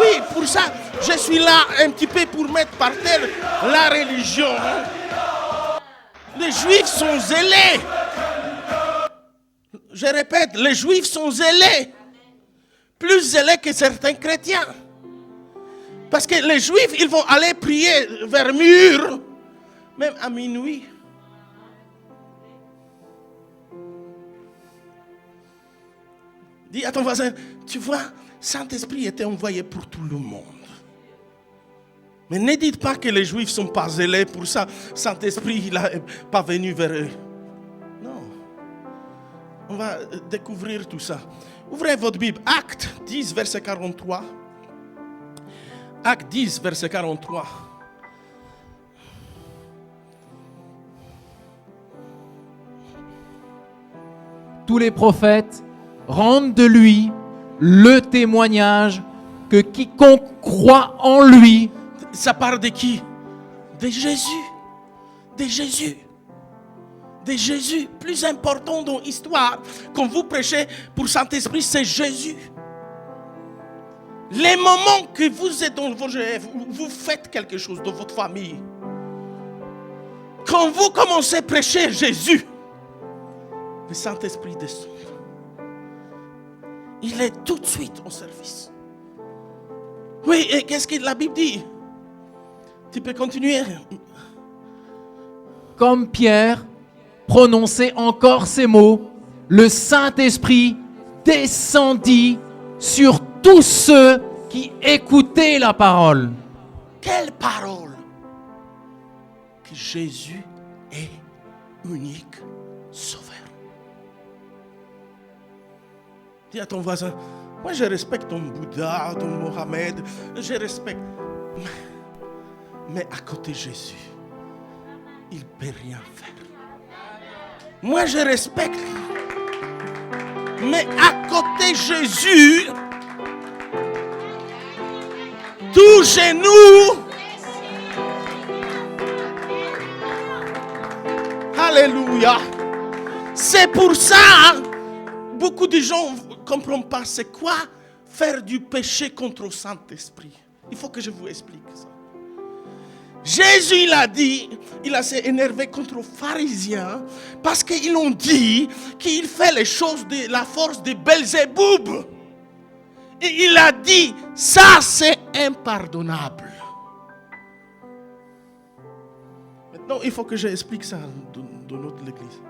oui, pour ça. Je suis là un petit peu pour mettre par terre la religion. Les Juifs sont zélés. Je répète, les Juifs sont zélés. Plus zélés que certains chrétiens. Parce que les Juifs, ils vont aller prier vers mur, même à minuit. Dis à ton voisin, tu vois, Saint-Esprit était envoyé pour tout le monde. Mais ne dites pas que les Juifs ne sont pas zélés pour ça. Saint-Esprit, il n'est pas venu vers eux. Non. On va découvrir tout ça. Ouvrez votre Bible. Acte 10, verset 43. Acte 10, verset 43. Tous les prophètes rendent de lui le témoignage que quiconque croit en lui. Ça parle de qui? De Jésus. De Jésus. De Jésus. Plus important dans l'histoire, quand vous prêchez pour Saint-Esprit, c'est Jésus. Les moments que vous êtes dans vos rêves, vous faites quelque chose dans votre famille. Quand vous commencez à prêcher Jésus, le Saint-Esprit descend. Il est tout de suite en service. Oui, et qu'est-ce que la Bible dit? Tu peux continuer. Comme Pierre prononçait encore ces mots, le Saint-Esprit descendit sur tous ceux qui écoutaient la parole. Quelle parole? Que Jésus est unique sauveur. Dis à ton voisin, moi je respecte ton Bouddha, ton Mohamed, je respecte. Mais à côté de Jésus, il ne peut rien faire. Moi je respecte. Mais à côté de Jésus, tout genou. Alléluia. C'est pour ça, beaucoup de gens ne comprennent pas c'est quoi faire du péché contre le Saint-Esprit. Il faut que je vous explique ça. Jésus, il a dit, il s'est énervé contre les pharisiens parce qu'ils ont dit qu'il fait les choses de la force de Belzéboub. Et il a dit, ça c'est impardonnable. Maintenant, il faut que j'explique ça dans notre église.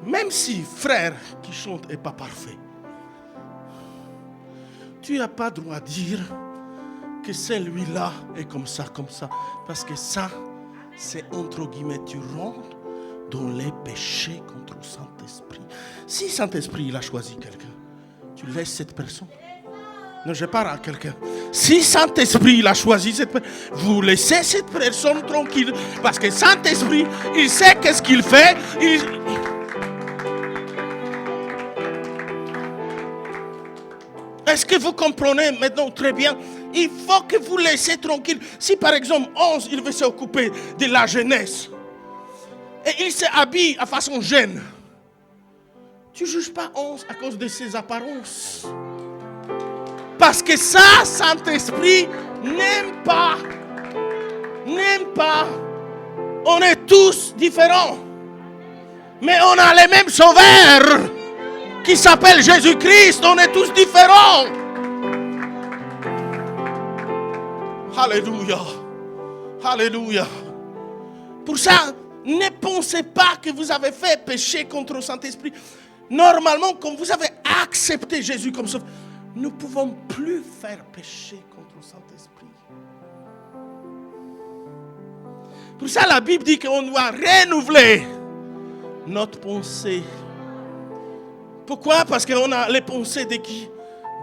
Même si frère qui chante n'est pas parfait, tu n'as pas le droit de dire que celui-là est comme ça. Parce que ça, c'est entre guillemets, tu rentres dans les péchés contre le Saint-Esprit. Si le Saint-Esprit il a choisi quelqu'un, tu laisses cette personne. Non, je parle à quelqu'un. Si Saint-Esprit il a choisi cette personne, vous laissez cette personne tranquille. Parce que Saint-Esprit, il sait qu'est-ce qu'il fait. Est-ce que vous comprenez maintenant très bien? Il faut que vous laissez tranquille. Si par exemple 11, il veut s'occuper de la jeunesse et il s'habille à façon jeune, tu ne juges pas 11 à cause de ses apparences. Parce que ça, Saint-Esprit n'aime pas. On est tous différents. Mais on a les mêmes sauveurs qui s'appelle Jésus-Christ. On est tous différents. Alléluia. Alléluia. Pour ça, ne pensez pas que vous avez fait péché contre le Saint-Esprit. Normalement, quand vous avez accepté Jésus comme sauveur, nous ne pouvons plus faire péché contre le Saint-Esprit. Pour ça, la Bible dit qu'on doit renouveler notre pensée. Pourquoi? Parce qu'on a les pensées de qui?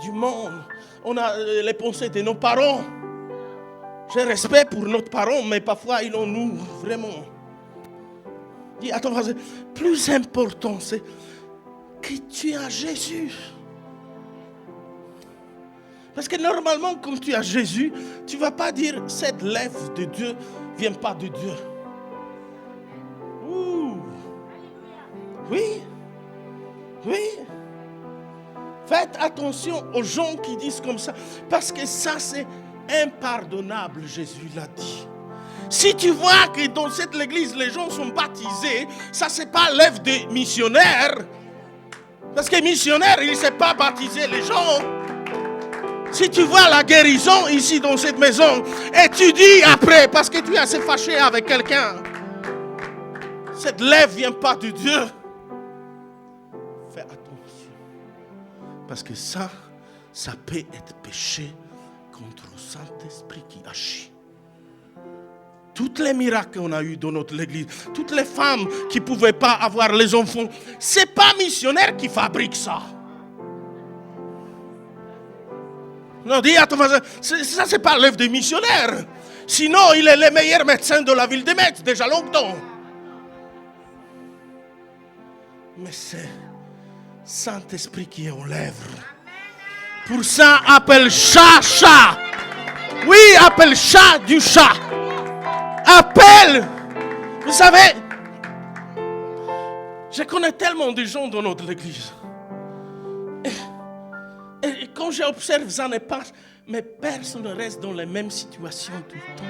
Du monde. On a les pensées de nos parents. J'ai respect pour nos parents, mais parfois ils ont nous vraiment. Dis à ton voisin, plus important c'est que tu as Jésus. Parce que normalement, quand tu as Jésus, tu ne vas pas dire cette lèvre de Dieu ne vient pas de Dieu. Ouh. Oui. Faites attention aux gens qui disent comme ça. Parce que ça, c'est impardonnable, Jésus l'a dit. Si tu vois que dans cette église, les gens sont baptisés, ça, ce n'est pas l'œuvre des missionnaires. Parce que missionnaire, il ne sait pas baptiser les gens. Si tu vois la guérison ici dans cette maison, et tu dis après, parce que tu es assez fâché avec quelqu'un, cette lèvre ne vient pas de Dieu. Fais attention. Parce que ça peut être péché contre le Saint-Esprit qui agit. Tous les miracles qu'on a eu dans notre église, toutes les femmes qui ne pouvaient pas avoir les enfants, ce n'est pas missionnaire qui fabrique ça. Non, dis à ton voisin, ça c'est pas l'œuvre des missionnaires. Sinon, il est le meilleur médecin de la ville de Metz, déjà longtemps. Mais c'est Saint-Esprit qui est aux lèvres. Pour ça, appelle chat, chat. Oui, appelle chat du chat. Appelle. Vous savez, je connais tellement de gens dans notre église. Et quand j'observe, ça ne passe, mais personne ne reste dans les mêmes situations tout le temps.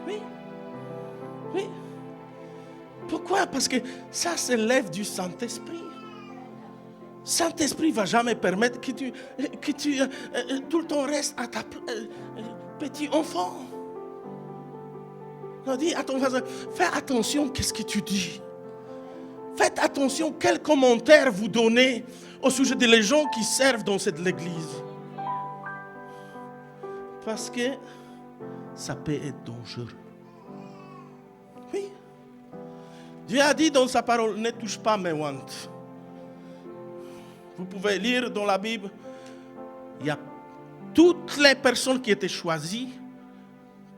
Oui. Oui. Pourquoi? Parce que ça s'élève du Saint-Esprit. Saint-Esprit ne va jamais permettre que tu tout le temps restes à ta petit enfant. On dit à ton voisin, fais attention, qu'est-ce que tu dis? Faites attention, quels commentaires vous donnez au sujet des gens qui servent dans cette église. Parce que ça peut être dangereux. Oui. Dieu a dit dans sa parole, ne touche pas mes wantes. Vous pouvez lire dans la Bible, il y a toutes les personnes qui étaient choisies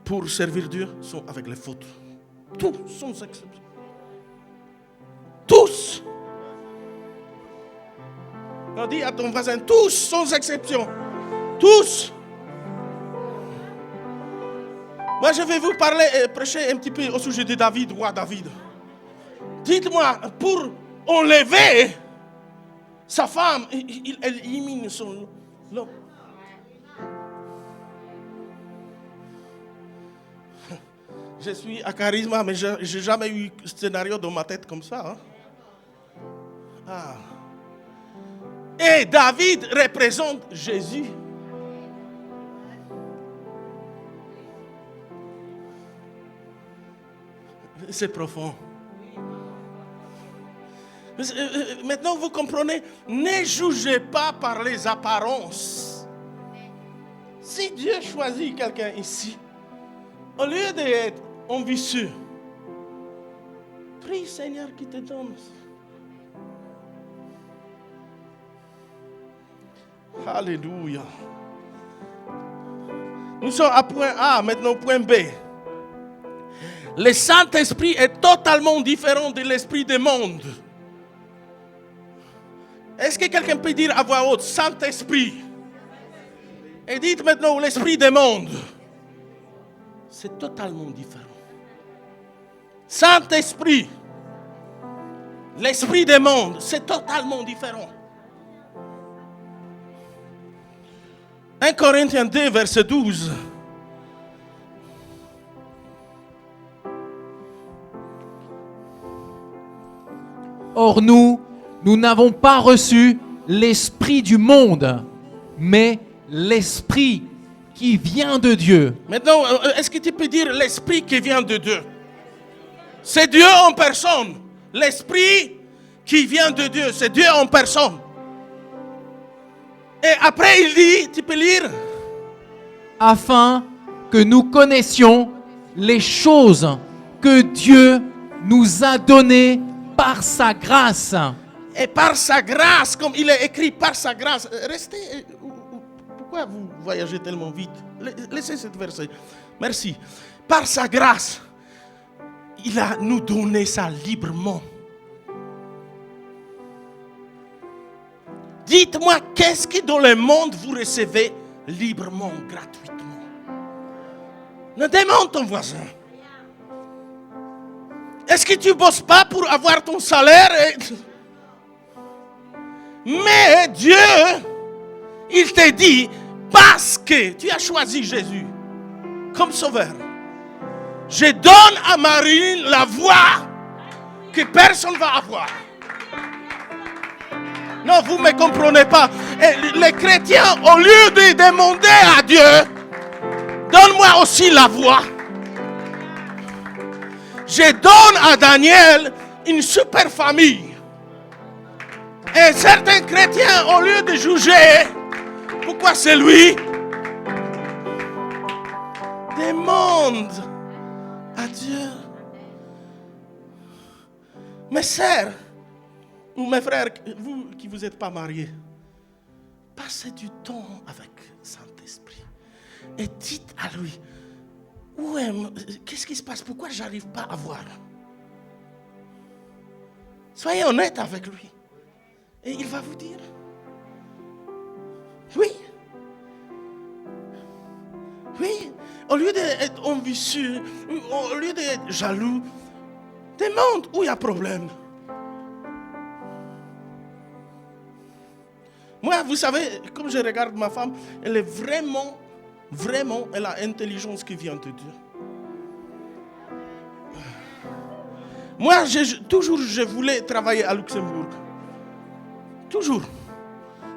pour servir Dieu sont avec les fautes. Tous, sans exception. Tous. On dit à ton voisin, tous, sans exception. Tous. Moi, je vais vous parler et prêcher un petit peu au sujet de David, roi David. Dites-moi, pour enlever sa femme, elle élimine son homme. Je suis à charisme, mais je n'ai jamais eu un scénario dans ma tête comme ça. Hein? Ah. Et David représente Jésus. C'est profond. Maintenant, vous comprenez, ne jugez pas par les apparences. Si Dieu choisit quelqu'un ici, au lieu d'être ambitieux, prie Seigneur qui te donne. Alléluia. Nous sommes à point A, maintenant point B. Le Saint-Esprit est totalement différent de l'esprit du monde. Est-ce que quelqu'un peut dire à voix haute, Saint-Esprit? Et dites maintenant l'esprit du monde. C'est totalement différent. Saint-Esprit, l'esprit du monde, c'est totalement différent. 1 Corinthiens 2, verset 12. Or nous n'avons pas reçu l'esprit du monde, mais l'esprit qui vient de Dieu. Maintenant, est-ce que tu peux dire l'esprit qui vient de Dieu? C'est Dieu en personne. L'esprit qui vient de Dieu, c'est Dieu en personne. Et après, il dit, tu peux lire, afin que nous connaissions les choses que Dieu nous a données par sa grâce. et par sa grâce, comme il est écrit, par sa grâce. Restez. Pourquoi vous voyagez tellement vite? Laissez ce verset. Merci. Par sa grâce, il a nous donné ça librement. Dites-moi, qu'est-ce que dans le monde vous recevez librement, gratuitement? Ne demande ton voisin. Est-ce que tu ne bosses pas pour avoir ton salaire? Mais Dieu, il te dit, parce que tu as choisi Jésus comme sauveur, je donne à Marie la voix que personne ne va avoir. Non, vous ne me comprenez pas. Et les chrétiens, au lieu de demander à Dieu, donne-moi aussi la voix. Je donne à Daniel une super famille. Et certains chrétiens, au lieu de juger, pourquoi c'est lui, demande à Dieu. Mes sœurs, ou mes frères, vous qui vous n'êtes pas mariés, passez du temps avec Saint-Esprit. Et dites à lui, qu'est-ce qui se passe? Pourquoi je n'arrive pas à voir? Soyez honnête avec lui. Et il va vous dire, oui. Oui, au lieu d'être ambitieux, au lieu d'être jaloux, demande où il y a problème. Moi, vous savez, comme je regarde ma femme, elle est vraiment, elle a l'intelligence qui vient de Dieu. Moi, toujours, je voulais travailler à Luxembourg. Toujours.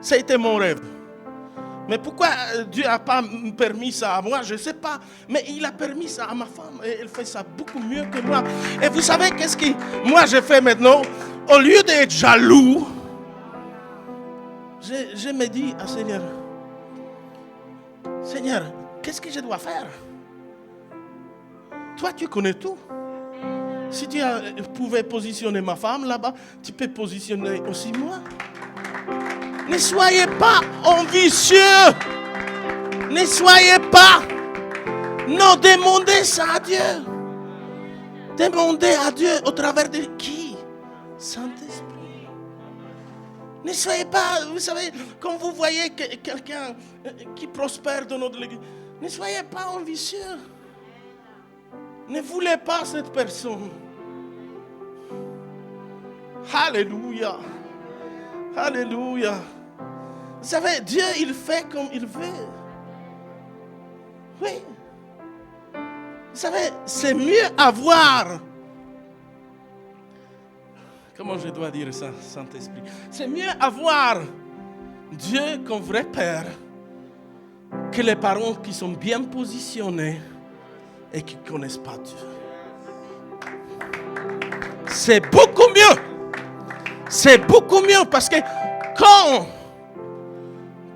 Ça a été mon rêve. Mais pourquoi Dieu n'a pas permis ça à moi, je ne sais pas. Mais il a permis ça à ma femme. Et elle fait ça beaucoup mieux que moi. Et vous savez qu'est-ce que moi je fais maintenant? Au lieu d'être jaloux, je me dis à Seigneur, Seigneur, qu'est-ce que je dois faire? Toi, tu connais tout. Si tu pouvais positionner ma femme là-bas, tu peux positionner aussi moi. Ne soyez pas ambitieux. Ne soyez pas. Non, demandez ça à Dieu. Demandez à Dieu au travers de qui? Saint-Esprit. Ne soyez pas, vous savez, quand vous voyez quelqu'un qui prospère dans notre église, ne soyez pas ambitieux. Ne voulez pas cette personne. Alléluia. Alléluia. Vous savez, Dieu, il fait comme il veut. Oui. Vous savez, c'est mieux avoir. Comment je dois dire ça, Saint-Esprit? C'est mieux avoir Dieu comme vrai Père que les parents qui sont bien positionnés et qui ne connaissent pas Dieu. C'est beaucoup mieux. C'est beaucoup mieux parce que quand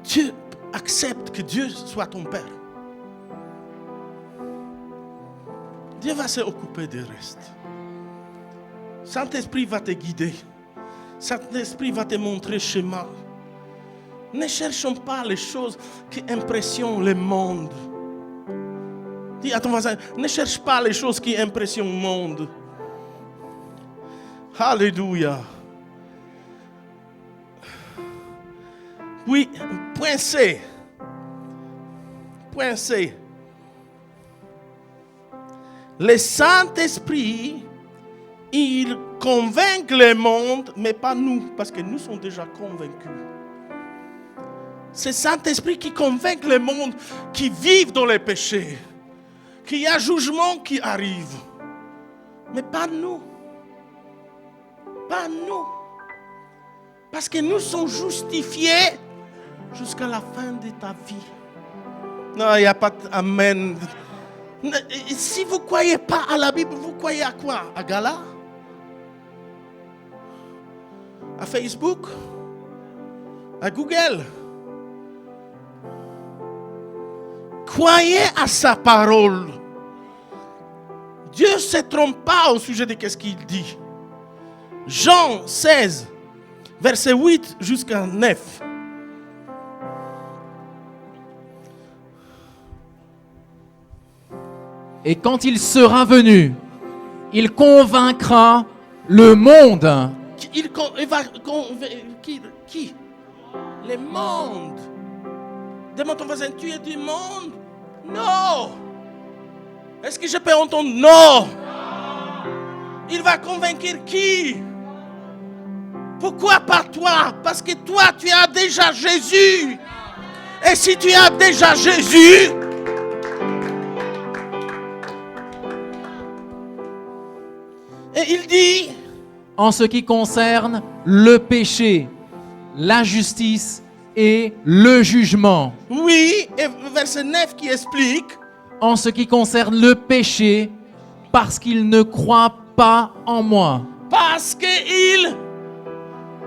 tu acceptes que Dieu soit ton Père, Dieu va s'occuper du reste. Saint-Esprit va te guider. Saint-Esprit va te montrer le chemin. Ne cherchons pas les choses qui impressionnent le monde. Dis à ton voisin, ne cherche pas les choses qui impressionnent le monde. Alléluia. Oui, point C. Point C. Le Saint-Esprit, il convainc le monde, mais pas nous, parce que nous sommes déjà convaincus. C'est le Saint-Esprit qui convainc le monde qui vivent dans les péchés, qu'il y a jugement qui arrive. Mais pas nous. Pas nous. Parce que nous sommes justifiés jusqu'à la fin de ta vie. Non, il n'y a pas d'Amen. Si vous ne croyez pas à la Bible, vous croyez à quoi? À Gala? À Facebook? À Google? Croyez à sa parole. Dieu ne se trompe pas au sujet de ce qu'il dit. Jean 16, verset 8 jusqu'à 9. Et quand il sera venu, il convaincra le monde. Il va convaincre qui? Le monde. Demande ton voisin, tu es du monde? Non. Est-ce que je peux entendre non? Il va convaincre qui? Pourquoi pas toi? Parce que toi, tu as déjà Jésus. Et si tu as déjà Jésus, et il dit, en ce qui concerne le péché, la justice et le jugement. oui, et verset 9 qui explique, En ce qui concerne le péché, parce qu'il ne croit pas en moi. parce qu'il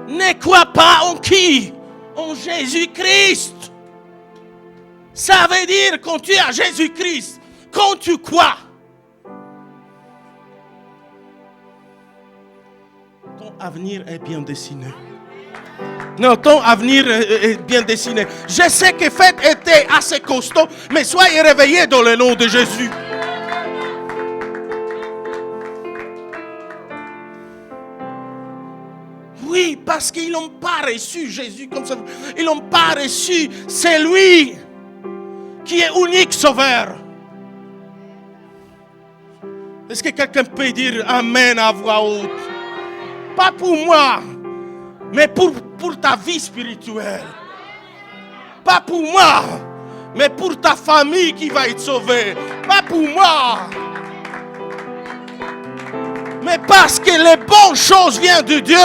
ne croit pas en qui? En Jésus-Christ. Ça veut dire quand tu es à Jésus-Christ, quand tu crois, ton avenir est bien dessiné. Non, ton avenir est bien dessiné. Je sais que fête était assez costaud, mais soyez réveillés dans le nom de Jésus. Oui, parce qu'ils n'ont pas reçu Jésus comme ça. Ils n'ont pas reçu. C'est lui qui est unique sauveur. Est-ce que quelqu'un peut dire Amen à voix haute? Pas pour moi, mais pour ta vie spirituelle. Pas pour moi, mais pour ta famille qui va être sauvée. Pas pour moi. Mais parce que les bonnes choses viennent de Dieu.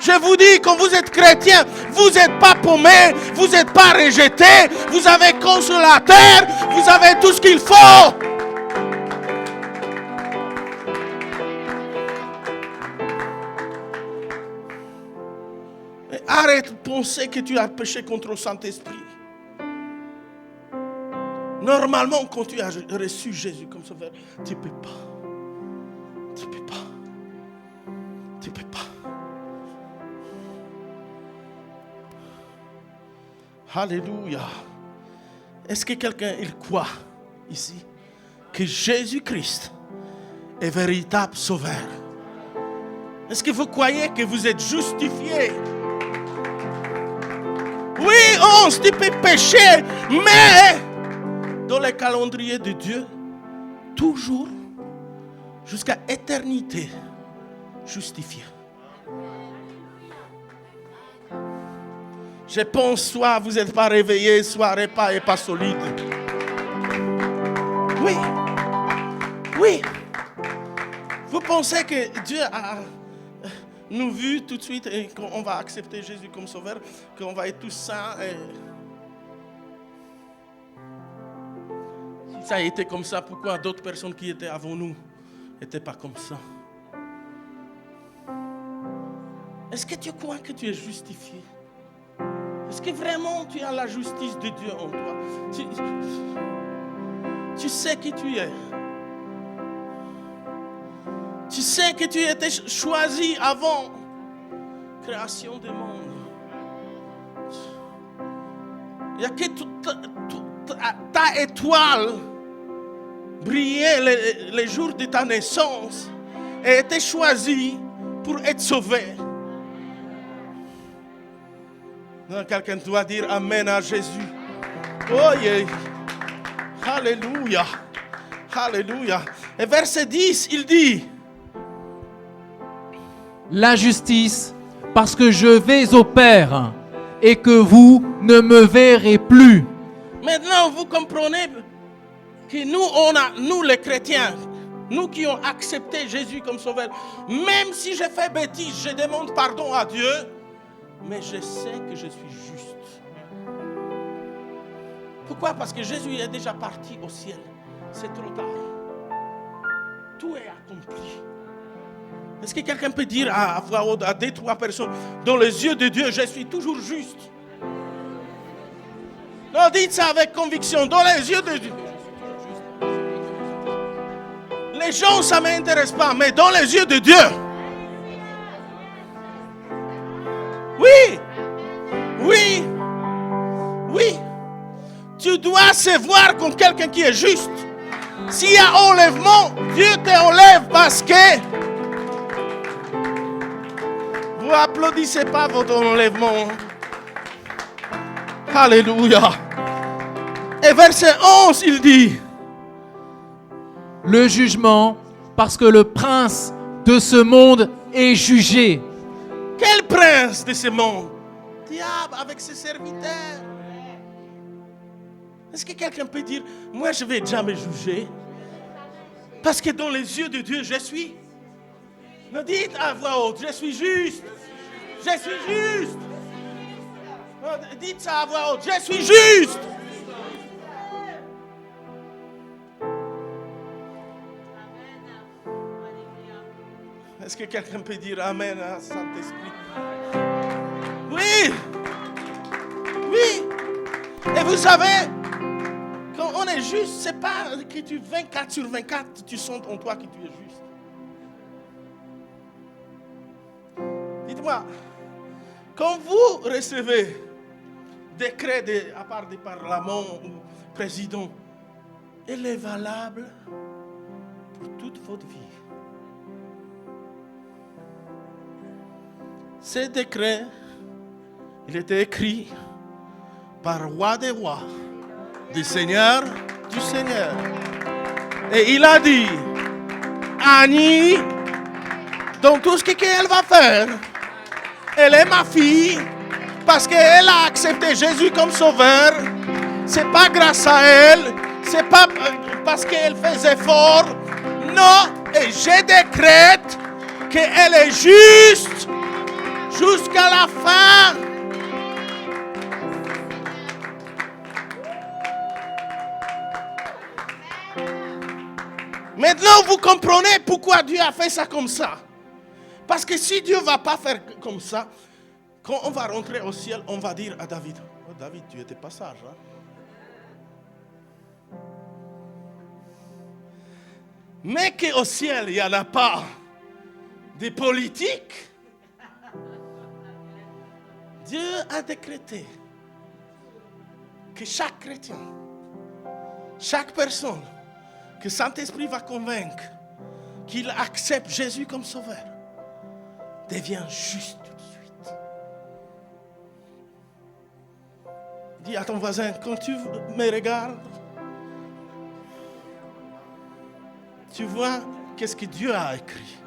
Je vous dis, quand vous êtes chrétien, vous n'êtes pas paumé, vous n'êtes pas rejeté, vous avez consolateur, vous avez tout ce qu'il faut. Et arrête de penser que tu as péché contre le Saint-Esprit. Normalement, quand tu as reçu Jésus comme sauveur, tu ne peux pas. Tu ne peux pas. Tu ne peux pas. Alléluia. Est-ce que quelqu'un il croit ici que Jésus-Christ est véritable sauveur? Est-ce que vous croyez que vous êtes justifié? Oui, tu peux pécher, mais dans le calendrier de Dieu, toujours jusqu'à éternité, justifié. Je pense soit vous n'êtes pas réveillé, soit repas n'est pas solide. Oui. Oui. Vous pensez que Dieu a nous vu tout de suite et qu'on va accepter Jésus comme sauveur, qu'on va être tous saints. Si ça a été comme ça, pourquoi d'autres personnes qui étaient avant nous n'étaient pas comme ça? Est-ce que tu crois que tu es justifié? Est-ce que vraiment tu as la justice de Dieu en toi? Tu sais qui tu es. Tu sais que tu étais choisi avant création du monde. Il n'y a que ta étoile brillait les jours de ta naissance et était choisie pour être sauvé. Quelqu'un doit dire Amen à Jésus. Oh yeah. Alléluia. Alléluia. Et verset 10, il dit la justice, parce que je vais au Père et que vous ne me verrez plus. Maintenant, vous comprenez que nous les chrétiens, nous qui avons accepté Jésus comme sauveur, même si j'ai fait bêtise, je demande pardon à Dieu, mais je sais que je suis juste. Pourquoi? Parce que Jésus est déjà parti au ciel. C'est trop tard. Tout est accompli. Est-ce que quelqu'un peut dire à voix haute à 2-3 personnes, dans les yeux de Dieu, je suis toujours juste? Non, dites ça avec conviction, dans les yeux de Dieu. Les gens, ça ne m'intéresse pas, mais dans les yeux de Dieu. Oui, oui, oui. Tu dois se voir comme quelqu'un qui est juste. S'il y a enlèvement, Dieu t'enlève parce que vous applaudissez pas votre enlèvement. Alléluia. Et verset 11, il dit le jugement, parce que le prince de ce monde est jugé. Quel prince de ce monde? Diable avec ses serviteurs. Est-ce que quelqu'un peut dire, moi je ne vais jamais juger? Parce que dans les yeux de Dieu, je suis. Ne dites à voix haute, je suis juste. Je suis juste. Dites ça à voix haute, je suis juste. Est-ce que quelqu'un peut dire Amen à Saint-Esprit? Oui. Oui. Et vous savez, quand on est juste, c'est pas que tu 24 sur 24, tu sens en toi que tu es juste. Dites-moi, quand vous recevez décret à part du Parlement ou président, il est valable pour toute votre vie. Ce décret, il était écrit par roi des rois, du Seigneur du Seigneur. Et il a dit, Annie, dans tout ce qu'elle va faire, elle est ma fille parce qu'elle a accepté Jésus comme sauveur. C'est pas grâce à elle, c'est pas parce qu'elle fait effort. Non, et je décrète qu'elle est juste jusqu'à la fin. Maintenant, vous comprenez pourquoi Dieu a fait ça comme ça. Parce que si Dieu ne va pas faire comme ça, quand on va rentrer au ciel, on va dire à David, oh David, tu étais pas sage. Hein? Mais qu'au ciel, il n'y en a pas de politique. Dieu a décrété que chaque chrétien, chaque personne que Saint-Esprit va convaincre qu'il accepte Jésus comme sauveur, devient juste tout de suite. Dis à ton voisin, quand tu me regardes, tu vois qu'est-ce que Dieu a écrit.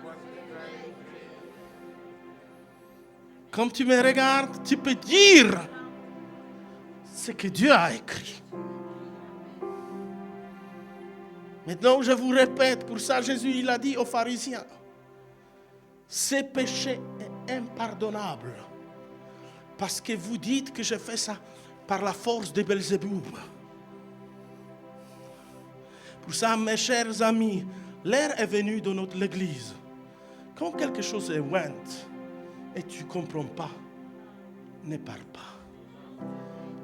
Quand tu me regardes, tu peux dire ce que Dieu a écrit. Maintenant, je vous répète, pour ça, Jésus, il a dit aux pharisiens, ce péché est impardonnable parce que vous dites que je fais ça par la force de Belzéboum. Pour ça, mes chers amis, l'heure est venue dans notre église. Quand quelque chose est ouint et tu ne comprends pas, ne parle pas.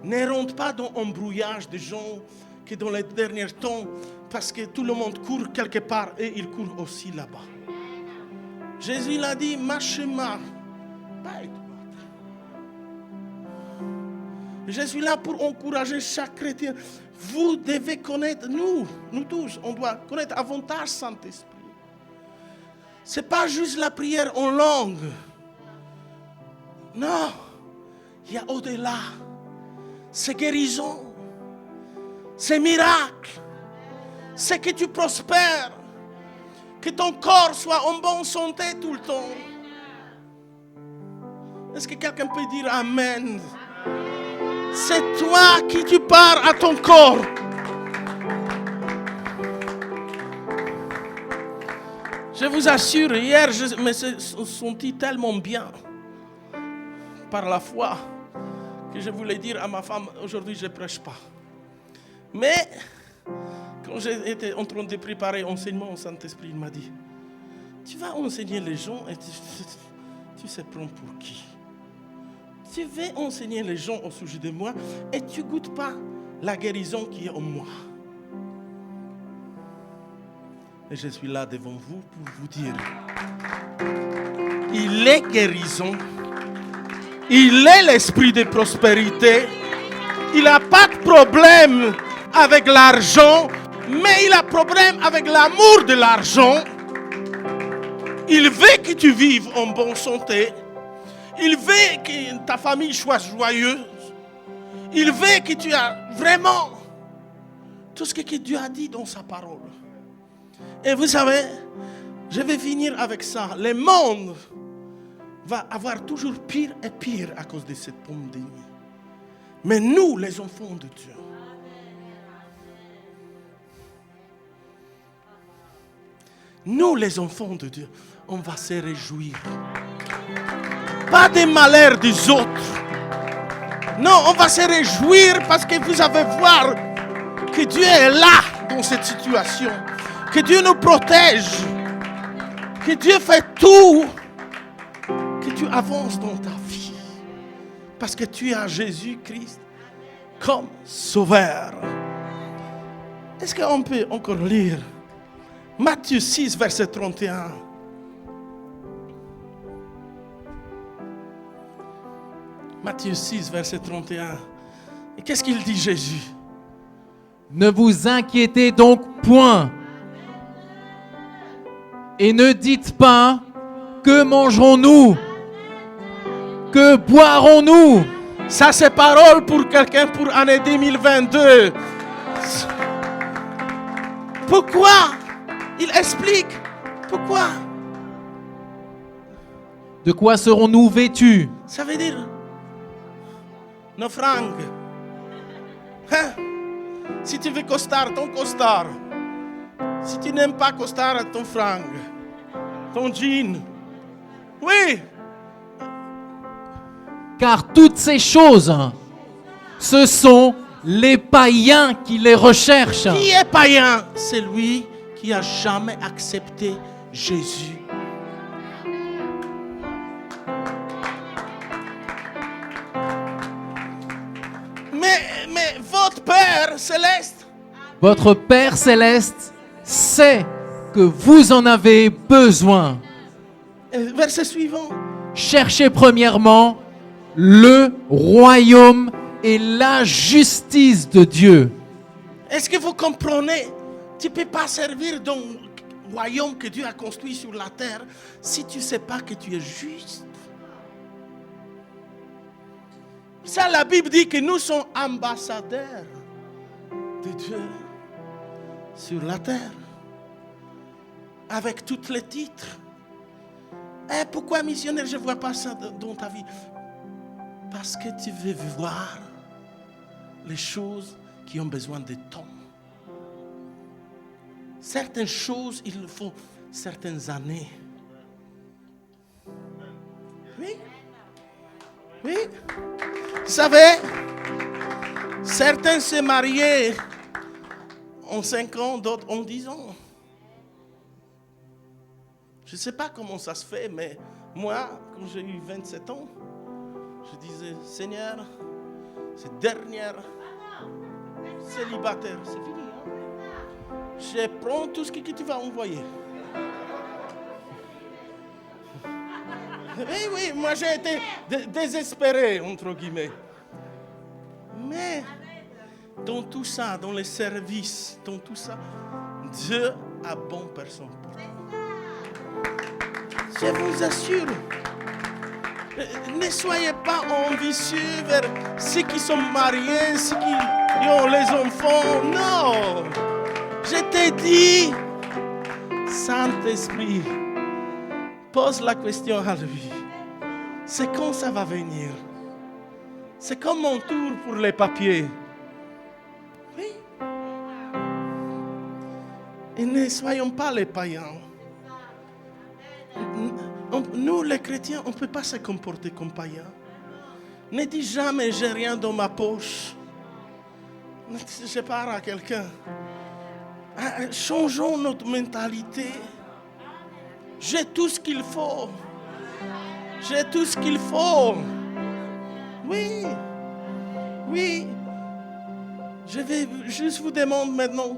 Ne rentre pas dans un brouillage de gens qui dans les derniers temps, parce que tout le monde court quelque part et il court aussi là-bas. Jésus l'a dit, ma chemin, pas étroite. Je suis là pour encourager chaque chrétien. Vous devez connaître, nous tous, on doit connaître avantage Saint-Esprit. Ce n'est pas juste la prière en langue. Non, il y a au-delà. C'est guérison. C'est miracle. C'est que tu prospères. Que ton corps soit en bonne santé tout le temps. Est-ce que quelqu'un peut dire Amen? C'est toi qui tu pars à ton corps. Je vous assure, hier, je me suis senti tellement bien par la foi que je voulais dire à ma femme, aujourd'hui je ne prêche pas. Mais quand j'étais en train de préparer l'enseignement au Saint-Esprit, il m'a dit, tu vas enseigner les gens et tu sais prendre pour qui? Tu veux enseigner les gens au sujet de moi et tu ne goûtes pas la guérison qui est en moi. Et je suis là devant vous pour vous dire, il est guérison, il est l'esprit de prospérité, il n'a pas de problème avec l'argent, mais il a problème avec l'amour de l'argent. Il veut que tu vives en bonne santé. Il veut que ta famille soit joyeuse. Il veut que tu aies vraiment tout ce que Dieu a dit dans sa parole. Et vous savez, je vais finir avec ça. Le monde va avoir toujours pire et pire à cause de cette pandémie. Mais nous, les enfants de Dieu, nous, les enfants de Dieu, on va se réjouir. Pas des malheurs des autres. Non, on va se réjouir parce que vous allez voir que Dieu est là dans cette situation. Que Dieu nous protège. Que Dieu fait tout. Que tu avances dans ta vie. Parce que tu as Jésus-Christ comme sauveur. Est-ce qu'on peut encore lire Matthieu 6, verset 31. Matthieu 6, verset 31. Et qu'est-ce qu'il dit Jésus? Ne vous inquiétez donc point. Et ne dites pas, que mangerons-nous? Que boirons-nous? Ça, c'est parole pour quelqu'un pour l'année 2022. Pourquoi? Il explique. Pourquoi? De quoi serons-nous vêtus? Ça veut dire nos franges. Hein? Si tu veux costard, ton costard. Si tu n'aimes pas costard, ton frange. Ton jean. Oui. Car toutes ces choses, ce sont les païens qui les recherchent. Qui est païen? Celui qui n'a jamais accepté Jésus. Mais votre Père céleste, Votre Père céleste sait que vous en avez besoin. verset suivant. Cherchez premièrement le royaume et la justice de Dieu. Est-ce que vous comprenez? Tu ne peux pas servir dans le royaume que Dieu a construit sur la terre si tu ne sais pas que tu es juste. Ça, la Bible dit que nous sommes ambassadeurs de Dieu sur la terre, avec tous les titres. Et pourquoi missionnaire, je ne vois pas ça dans ta vie? Parce que tu veux voir les choses qui ont besoin de temps. Certaines choses, il faut certaines années. Oui. Oui. Vous savez, certains se mariaient en 5 ans, d'autres en 10 ans. Je ne sais pas comment ça se fait, mais moi, quand j'ai eu 27 ans, je disais, Seigneur, cette dernière célibataire, c'est fini. Hein? Je prends tout ce que tu vas envoyer. Oui, moi j'ai été désespéré, entre guillemets. Mais dans tout ça, dans les services, dans tout ça, Dieu a bonne personne pour toi. Je vous assure, ne soyez pas ambitieux vers ceux qui sont mariés, ceux qui ont les enfants. Non, je t'ai dit, Saint-Esprit, pose la question à lui. C'est quand ça va venir? C'est comme mon tour pour les papiers. Oui. Et ne soyons pas les païens. Nous, les chrétiens, on ne peut pas se comporter comme païens. Ne dis jamais, j'ai rien dans ma poche. Je parle à quelqu'un. Changeons notre mentalité. J'ai tout ce qu'il faut. J'ai tout ce qu'il faut. Oui. Oui. Je vais juste vous demander maintenant,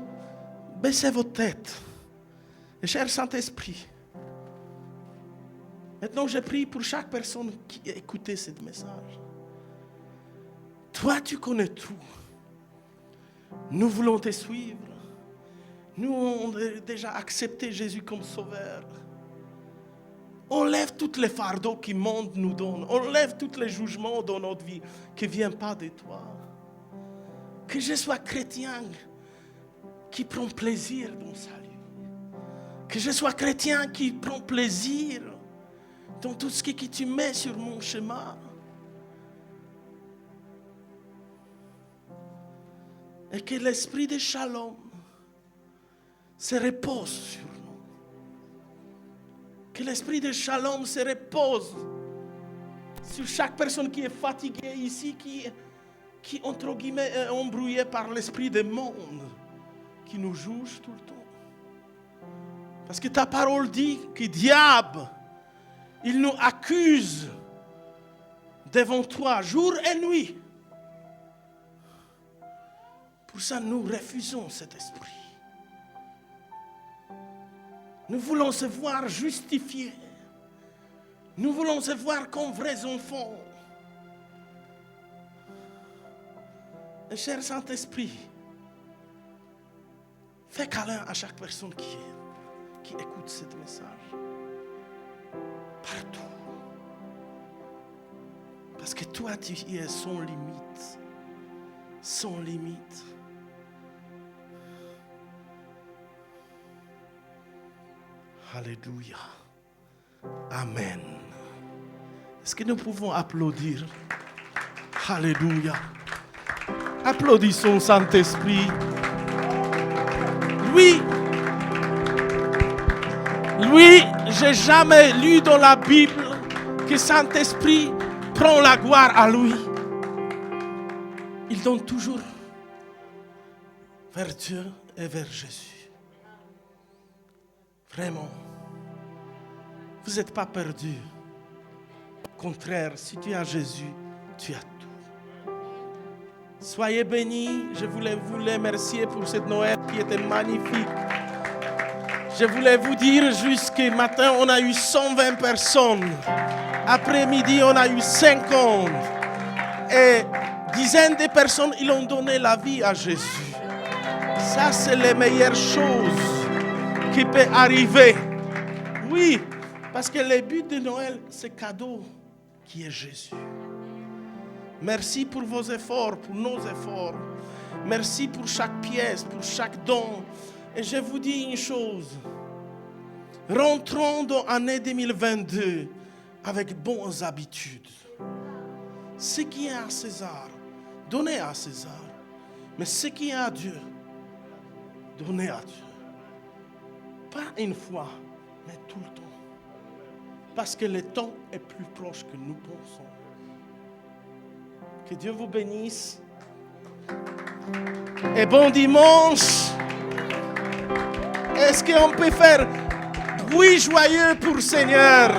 baissez votre tête. Et cher Saint-Esprit, maintenant je prie pour chaque personne qui a écouté ce message. Toi, tu connais tout. Nous voulons te suivre. Nous avons déjà accepté Jésus comme sauveur. Enlève tous les fardeaux que le monde nous donne. Enlève tous les jugements dans notre vie qui ne viennent pas de toi. Que je sois chrétien qui prend plaisir dans le salut. Que je sois chrétien qui prend plaisir dans tout ce que tu mets sur mon chemin. Et que l'esprit de shalom se repose sur nous. Que l'esprit de shalom se repose sur chaque personne qui est fatiguée ici, qui entre guillemets est embrouillée par l'esprit du monde, qui nous juge tout le temps. Parce que ta parole dit que le diable, il nous accuse devant toi jour et nuit. Pour ça, nous refusons cet esprit. Nous voulons se voir justifiés. Nous voulons se voir comme vrais enfants. Et cher Saint-Esprit, fais câlin à chaque personne qui écoute ce message. Partout. Parce que toi, tu es sans limite. Sans limite. Alléluia. Amen. Est-ce que nous pouvons applaudir? Alléluia. Applaudissons Saint-Esprit. Lui, j'ai jamais lu dans la Bible que Saint-Esprit prend la gloire à lui. Il donne toujours vers Dieu et vers Jésus. Vraiment. Vous n'êtes pas perdu. Au contraire, si tu as Jésus, tu as tout. Soyez bénis. Je voulais vous remercier pour cette Noël qui était magnifique. Je voulais vous dire jusqu'à matin, on a eu 120 personnes. Après-midi, on a eu 50. Et dizaines de personnes, ils ont donné la vie à Jésus. Ça, c'est les meilleures choses qui peuvent arriver. Oui, parce que le but de Noël, c'est cadeau qui est Jésus. Merci pour vos efforts, pour nos efforts. Merci pour chaque pièce, pour chaque don. Et je vous dis une chose. Rentrons dans l'année 2022 avec bonnes habitudes. Ce qui est à César, donnez à César. Mais ce qui est à Dieu, donnez à Dieu. Pas une fois, mais tout le temps. Parce que le temps est plus proche que nous pensons. Que Dieu vous bénisse. Et bon dimanche. Est-ce qu'on peut faire bruit joyeux pour le Seigneur?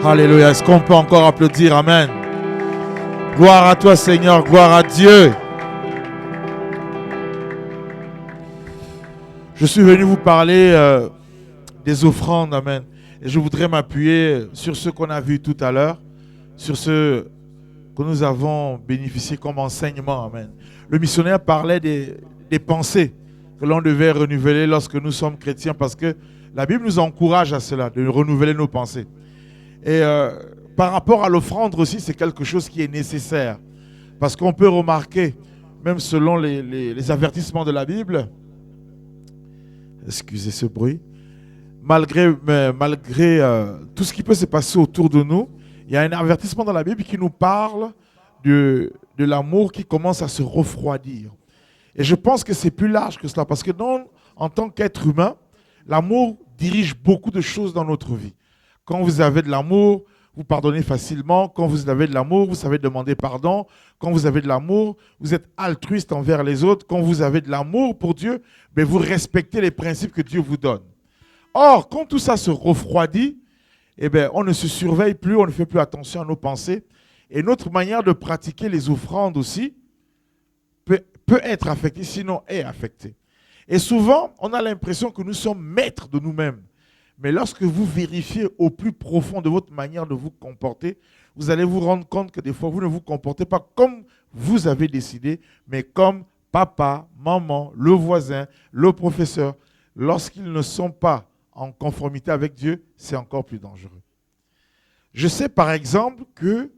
Alléluia. Est-ce qu'on peut encore applaudir? Amen. Gloire à toi, Seigneur. Gloire à Dieu. Je suis venu vous parler des offrandes. Amen. Et je voudrais m'appuyer sur ce qu'on a vu tout à l'heure, sur ce que nous avons bénéficié comme enseignement. Amen. Le missionnaire parlait des pensées que l'on devait renouveler lorsque nous sommes chrétiens, parce que la Bible nous encourage à cela, de renouveler nos pensées. Et par rapport à l'offrande aussi, c'est quelque chose qui est nécessaire. Parce qu'on peut remarquer, même selon les avertissements de la Bible, excusez ce bruit, malgré tout ce qui peut se passer autour de nous, il y a un avertissement dans la Bible qui nous parle de l'amour qui commence à se refroidir. Et je pense que c'est plus large que cela, parce que en tant qu'être humain, l'amour dirige beaucoup de choses dans notre vie. Quand vous avez de l'amour, vous pardonnez facilement. Quand vous avez de l'amour, vous savez demander pardon. Quand vous avez de l'amour, vous êtes altruiste envers les autres. Quand vous avez de l'amour pour Dieu, ben vous respectez les principes que Dieu vous donne. Or, quand tout ça se refroidit, eh ben, on ne se surveille plus, on ne fait plus attention à nos pensées. Et notre manière de pratiquer les offrandes aussi peut être affectée, sinon est affectée. Et souvent, on a l'impression que nous sommes maîtres de nous-mêmes. Mais lorsque vous vérifiez au plus profond de votre manière de vous comporter, vous allez vous rendre compte que des fois, vous ne vous comportez pas comme vous avez décidé, mais comme papa, maman, le voisin, le professeur. Lorsqu'ils ne sont pas en conformité avec Dieu, c'est encore plus dangereux. Je sais par exemple que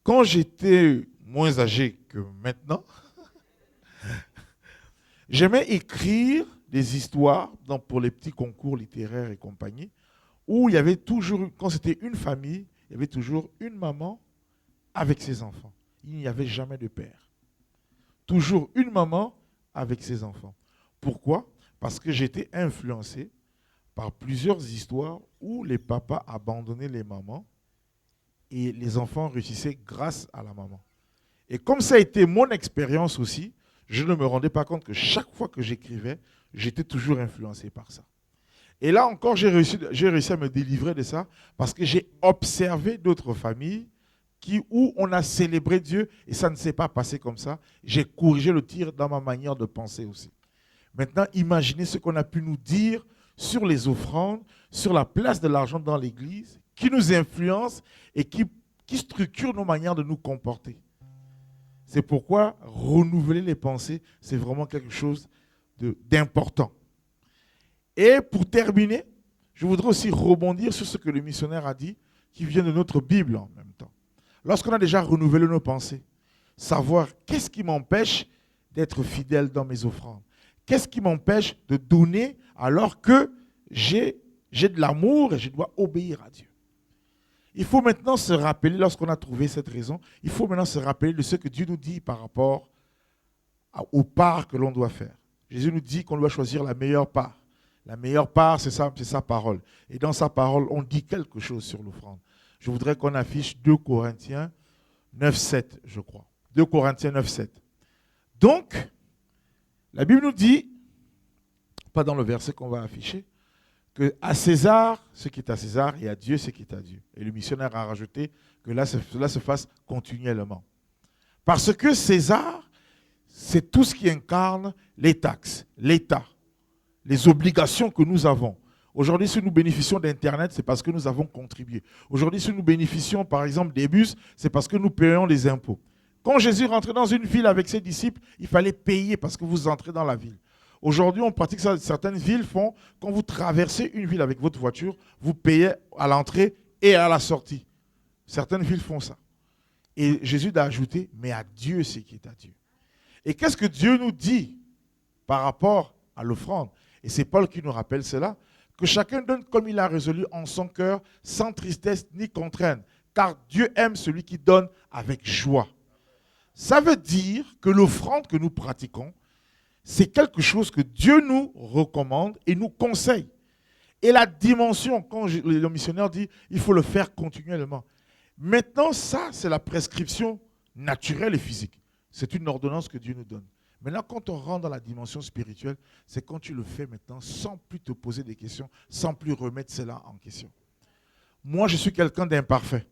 quand j'étais moins âgé que maintenant, j'aimais écrire des histoires pour les petits concours littéraires et compagnie, où il y avait toujours, quand c'était une famille, il y avait toujours une maman avec ses enfants. Il n'y avait jamais de père. Toujours une maman avec ses enfants. Pourquoi? Parce que j'étais influencé par plusieurs histoires où les papas abandonnaient les mamans et les enfants réussissaient grâce à la maman. Et comme ça a été mon expérience aussi, je ne me rendais pas compte que chaque fois que j'écrivais, j'étais toujours influencé par ça. Et là encore, j'ai réussi à me délivrer de ça parce que j'ai observé d'autres familles où on a célébré Dieu et ça ne s'est pas passé comme ça. J'ai corrigé le tir dans ma manière de penser aussi. Maintenant, imaginez ce qu'on a pu nous dire sur les offrandes, sur la place de l'argent dans l'Église, qui nous influence et qui structure nos manières de nous comporter. C'est pourquoi renouveler les pensées, c'est vraiment quelque chose d'important. Et pour terminer, je voudrais aussi rebondir sur ce que le missionnaire a dit, qui vient de notre Bible en même temps. Lorsqu'on a déjà renouvelé nos pensées, savoir qu'est-ce qui m'empêche d'être fidèle dans mes offrandes. Qu'est-ce qui m'empêche de donner alors que j'ai de l'amour et je dois obéir à Dieu. Il faut maintenant se rappeler, lorsqu'on a trouvé cette raison, il faut maintenant se rappeler de ce que Dieu nous dit par rapport aux parts que l'on doit faire. Jésus nous dit qu'on doit choisir la meilleure part. La meilleure part, c'est sa parole. Et dans sa parole, on dit quelque chose sur l'offrande. Je voudrais qu'on affiche 2 Corinthiens 9,7, je crois. 2 Corinthiens 9,7. Donc, la Bible nous dit, pas dans le verset qu'on va afficher, que à César, ce qui est à César, et à Dieu, ce qui est à Dieu. Et le missionnaire a rajouté que cela se fasse continuellement. Parce que César, c'est tout ce qui incarne les taxes, l'État, les obligations que nous avons. Aujourd'hui, si nous bénéficions d'Internet, c'est parce que nous avons contribué. Aujourd'hui, si nous bénéficions, par exemple, des bus, c'est parce que nous payons les impôts. Quand Jésus rentrait dans une ville avec ses disciples, il fallait payer parce que vous entrez dans la ville. Aujourd'hui, on pratique ça. Certaines villes font, quand vous traversez une ville avec votre voiture, vous payez à l'entrée et à la sortie. Certaines villes font ça. Et Jésus a ajouté, mais à Dieu, c'est qui est à Dieu. Et qu'est-ce que Dieu nous dit par rapport à l'offrande? Et c'est Paul qui nous rappelle cela, que chacun donne comme il a résolu en son cœur, sans tristesse ni contrainte, car Dieu aime celui qui donne avec joie. Ça veut dire que l'offrande que nous pratiquons, c'est quelque chose que Dieu nous recommande et nous conseille. Et la dimension, quand le missionnaire dit, il faut le faire continuellement. Maintenant, ça, c'est la prescription naturelle et physique. C'est une ordonnance que Dieu nous donne. Maintenant, quand on rentre dans la dimension spirituelle, c'est quand tu le fais maintenant sans plus te poser des questions, sans plus remettre cela en question. Moi, je suis quelqu'un d'imparfait.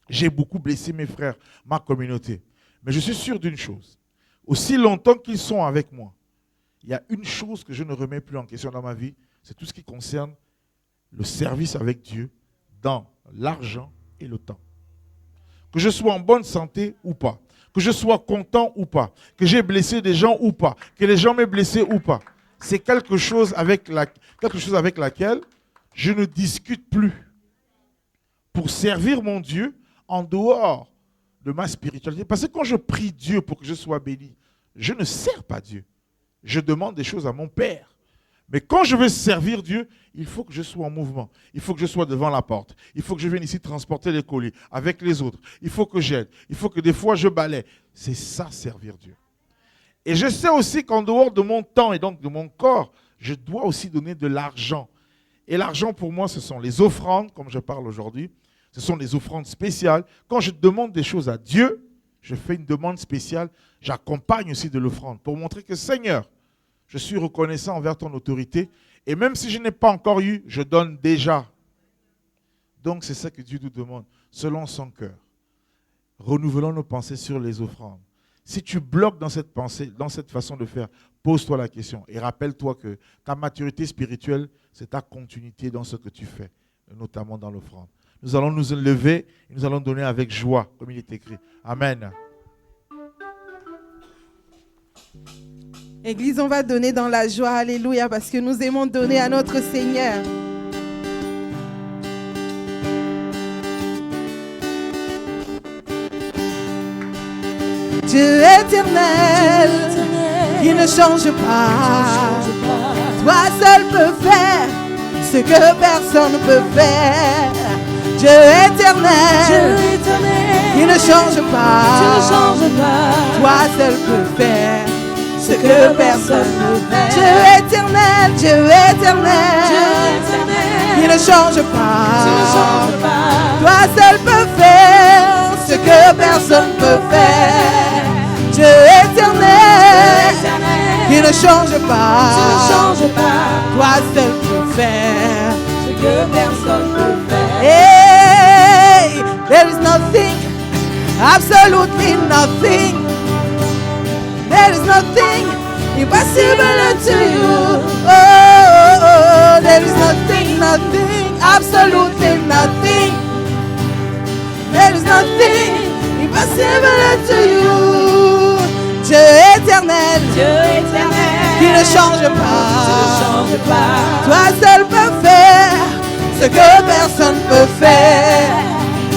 J'ai beaucoup blessé mes frères, ma communauté. Mais je suis sûr d'une chose. Aussi longtemps qu'ils sont avec moi, il y a une chose que je ne remets plus en question dans ma vie, c'est tout ce qui concerne le service avec Dieu dans l'argent et le temps. Que je sois en bonne santé ou pas, que je sois content ou pas, que j'ai blessé des gens ou pas, que les gens m'aient blessé ou pas. C'est quelque chose avec laquelle je ne discute plus pour servir mon Dieu en dehors de ma spiritualité. Parce que quand je prie Dieu pour que je sois béni, je ne sers pas Dieu. Je demande des choses à mon Père. Mais quand je veux servir Dieu, il faut que je sois en mouvement. Il faut que je sois devant la porte. Il faut que je vienne ici transporter les colis avec les autres. Il faut que j'aide. Il faut que des fois je balaie. C'est ça, servir Dieu. Et je sais aussi qu'en dehors de mon temps et donc de mon corps, je dois aussi donner de l'argent. Et l'argent pour moi, ce sont les offrandes, comme je parle aujourd'hui. Ce sont des offrandes spéciales. Quand je demande des choses à Dieu, je fais une demande spéciale. J'accompagne aussi de l'offrande pour montrer que Seigneur, je suis reconnaissant envers ton autorité. Et même si je n'ai pas encore eu, je donne déjà. Donc c'est ça que Dieu nous demande, selon son cœur. Renouvelons nos pensées sur les offrandes. Si tu bloques dans cette pensée, dans cette façon de faire, pose-toi la question. Et rappelle-toi que ta maturité spirituelle, c'est ta continuité dans ce que tu fais, notamment dans l'offrande. Nous allons nous lever et nous allons donner avec joie, comme il est écrit. Amen. Église, on va donner dans la joie, alléluia, parce que nous aimons donner à notre Seigneur. Dieu éternel, qui ne change pas, toi seul peux faire ce que personne ne peut faire. Dieu éternel, qui ne change pas, toi seul peux faire ce que personne ne fait. Dieu éternel, qui ne change pas, toi seul peux faire ce que personne ne peut faire. Dieu éternel, qui ne change pas, toi seul peux faire ce que personne ne peut faire. Hey, there is nothing, absolutely nothing. There is nothing impossible to you. Oh, there is nothing, absolutely nothing. There is nothing impossible to you. Dieu éternel, qui ne change pas, change pas. Toi seul peux faire ce que personne peut faire.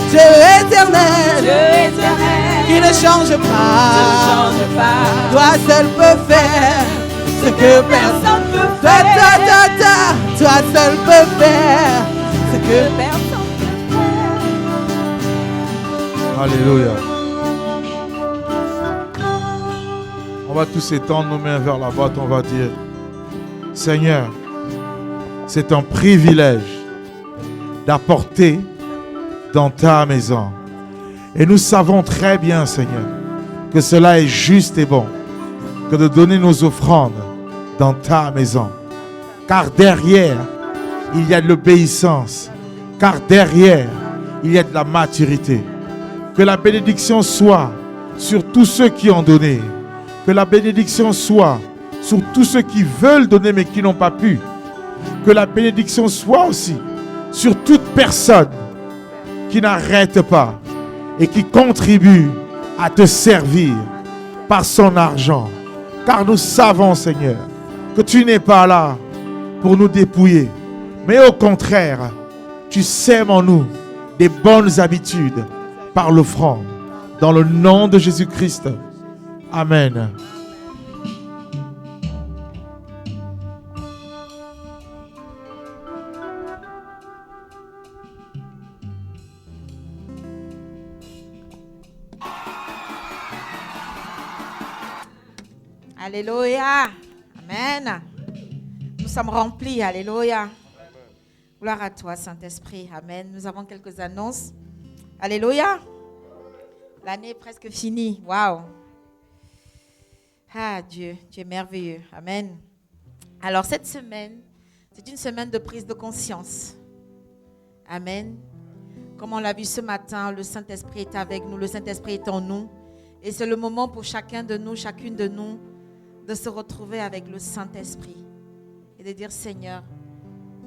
Dieu éternel, Dieu éternel, qui ne change ne pas. change pas. Toi seul peux faire ce que personne Personne peut Toi, faire. toi seul peux faire ce que Personne peut faire. Alléluia. On va tous étendre nos mains vers la boîte. On va dire, Seigneur, c'est un privilège d'apporter dans ta maison. Et nous savons très bien, Seigneur, que cela est juste et bon, que de donner nos offrandes dans ta maison. Car derrière, il y a de l'obéissance. Car derrière, il y a de la maturité. Que la bénédiction soit sur tous ceux qui ont donné. Que la bénédiction soit sur tous ceux qui veulent donner mais qui n'ont pas pu. Que la bénédiction soit aussi sur toute personne qui n'arrête pas et qui contribue à te servir par son argent. Car nous savons, Seigneur, que tu n'es pas là pour nous dépouiller, mais au contraire, tu sèmes en nous des bonnes habitudes par l'offrande. Dans le nom de Jésus-Christ. Amen. Alléluia. Amen. Nous sommes remplis. Alléluia. Gloire à toi, Saint-Esprit. Amen. Nous avons quelques annonces. Alléluia. L'année est presque finie. Waouh. Ah, Dieu, tu es merveilleux. Amen. Alors, cette semaine, c'est une semaine de prise de conscience. Amen. Comme on l'a vu ce matin, le Saint-Esprit est avec nous, le Saint-Esprit est en nous. Et c'est le moment pour chacun de nous, chacune de nous, de se retrouver avec le Saint-Esprit. Et de dire, Seigneur,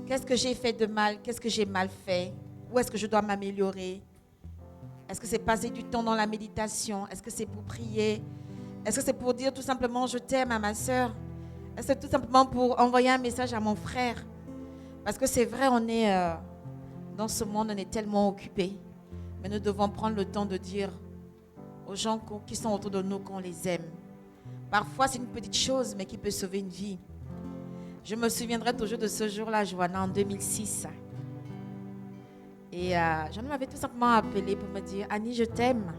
qu'est-ce que j'ai fait de mal? Qu'est-ce que j'ai mal fait? Où est-ce que je dois m'améliorer? Est-ce que c'est passer du temps dans la méditation? Est-ce que c'est pour prier? Est-ce que c'est pour dire tout simplement, je t'aime à ma soeur? Est-ce que c'est tout simplement pour envoyer un message à mon frère? Parce que c'est vrai, on est... dans ce monde, on est tellement occupés. Mais nous devons prendre le temps de dire aux gens qui sont autour de nous qu'on les aime. Parfois, c'est une petite chose, mais qui peut sauver une vie. Je me souviendrai toujours de ce jour-là, Johanna, en 2006. Et Johanna m'avait tout simplement appelé pour me dire « Annie, je t'aime »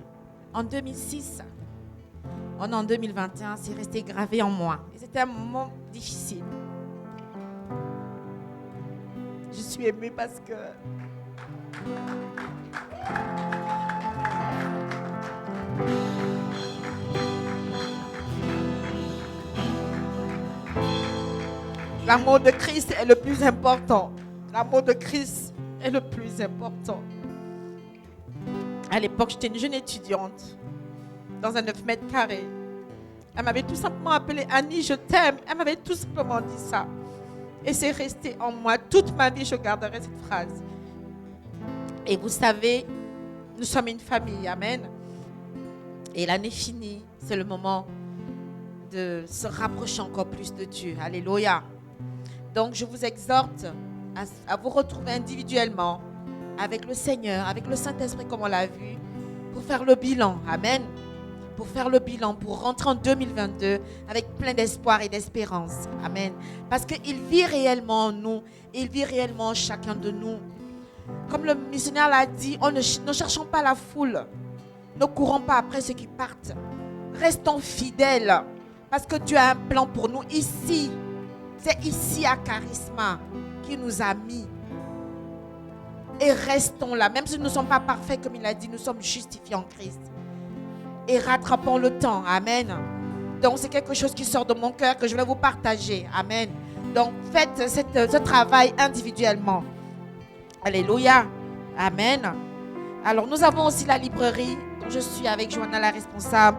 en 2006. On est en 2021, c'est resté gravé en moi. Et c'était un moment difficile. Je suis aimée parce que... L'amour de Christ est le plus important. L'amour de Christ est le plus important. À l'époque, j'étais une jeune étudiante dans un 9 mètres carrés. Elle m'avait tout simplement appelé Annie, je t'aime. Elle m'avait tout simplement dit ça. Et c'est resté en moi. Toute ma vie, je garderai cette phrase. Et vous savez, nous sommes une famille. Amen. Et l'année finie, c'est le moment de se rapprocher encore plus de Dieu. Alléluia. Donc, je vous exhorte à vous retrouver individuellement avec le Seigneur, avec le Saint-Esprit, comme on l'a vu, pour faire le bilan. Amen. Pour faire le bilan, pour rentrer en 2022 avec plein d'espoir et d'espérance. Amen. Parce qu'il vit réellement en nous, il vit réellement en chacun de nous. Comme le missionnaire l'a dit, ne cherchons pas la foule. Ne courons pas après ceux qui partent. Restons fidèles. Parce que Dieu a un plan pour nous ici. C'est ici à Charisma qu'il nous a mis. Et restons là. Même si nous ne sommes pas parfaits, comme il a dit, nous sommes justifiés en Christ. Et rattrapons le temps. Amen. Donc c'est quelque chose qui sort de mon cœur que je vais vous partager. Amen. Donc faites ce travail individuellement. Alléluia. Amen. Alors nous avons aussi la librairie dont je suis avec Johanna la responsable.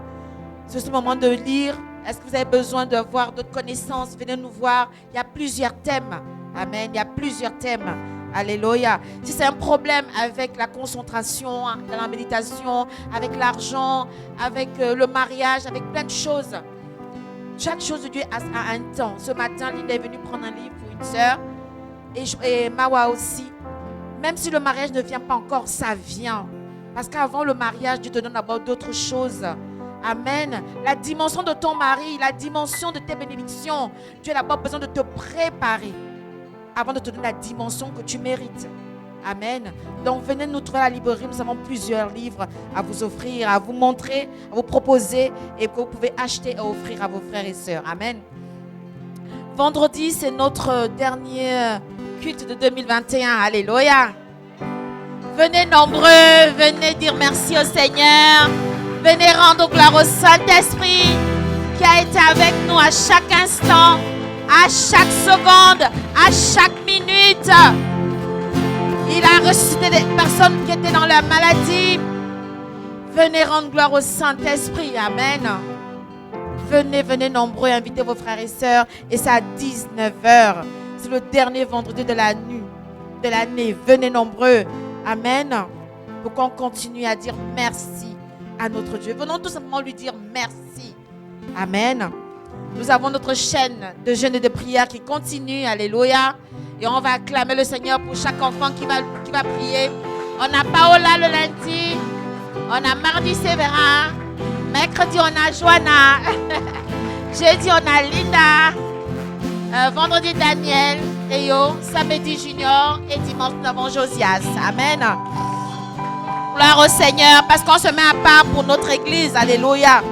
C'est ce moment de lire. Est-ce que vous avez besoin d'avoir d'autres connaissances? Venez nous voir. Il y a plusieurs thèmes. Amen. Il y a plusieurs thèmes. Alléluia. Si c'est un problème avec la concentration, dans la méditation, avec l'argent, avec le mariage, avec plein de choses, Chaque chose de Dieu a un temps. Ce matin, Linda est venue prendre un livre pour une sœur. Et Mawa aussi. Même si le mariage ne vient pas encore, ça vient. Parce qu'avant le mariage, Dieu te donne d'abord d'autres choses. Amen. La dimension de ton mari, la dimension de tes bénédictions, Dieu a d'abord besoin de te préparer avant de te donner la dimension que tu mérites. Amen. Donc venez nous trouver à la librairie. Nous avons plusieurs livres à vous offrir, à vous montrer, à vous proposer et que vous pouvez acheter et offrir à vos frères et sœurs. Amen. Vendredi, c'est notre dernier culte de 2021. Alléluia. Venez nombreux, venez dire merci au Seigneur. Venez rendre gloire au Saint-Esprit qui a été avec nous à chaque instant, à chaque seconde, à chaque minute. Il a ressuscité des personnes qui étaient dans la maladie. Venez rendre gloire au Saint-Esprit. Amen. Venez nombreux, invitez vos frères et sœurs. Et c'est à 19h. C'est le dernier vendredi de l'année. Venez nombreux. Amen. Pour qu'on continue à dire merci à notre Dieu. Venons tout simplement lui dire merci. Amen. Nous avons notre chaîne de jeûne et de prière qui continue. Alléluia. Et on va acclamer le Seigneur pour chaque enfant qui va prier. On a Paola le lundi. On a mardi Séverin. Mercredi, on a Joanna. Jeudi, on a Linda. Vendredi, Daniel. Théo. Samedi, Junior. Et dimanche, nous avons Josias. Amen. Gloire au Seigneur. Parce qu'on se met à part pour notre église. Alléluia.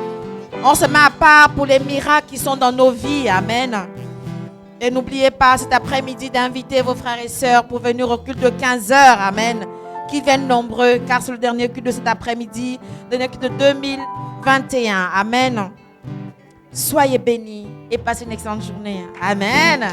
On se met à part pour les miracles qui sont dans nos vies. Amen. Et n'oubliez pas cet après-midi d'inviter vos frères et sœurs pour venir au culte de 15h. Amen. Qu'ils viennent nombreux, car c'est le dernier culte de cet après-midi, le dernier culte de 2021. Amen. Soyez bénis et passez une excellente journée. Amen.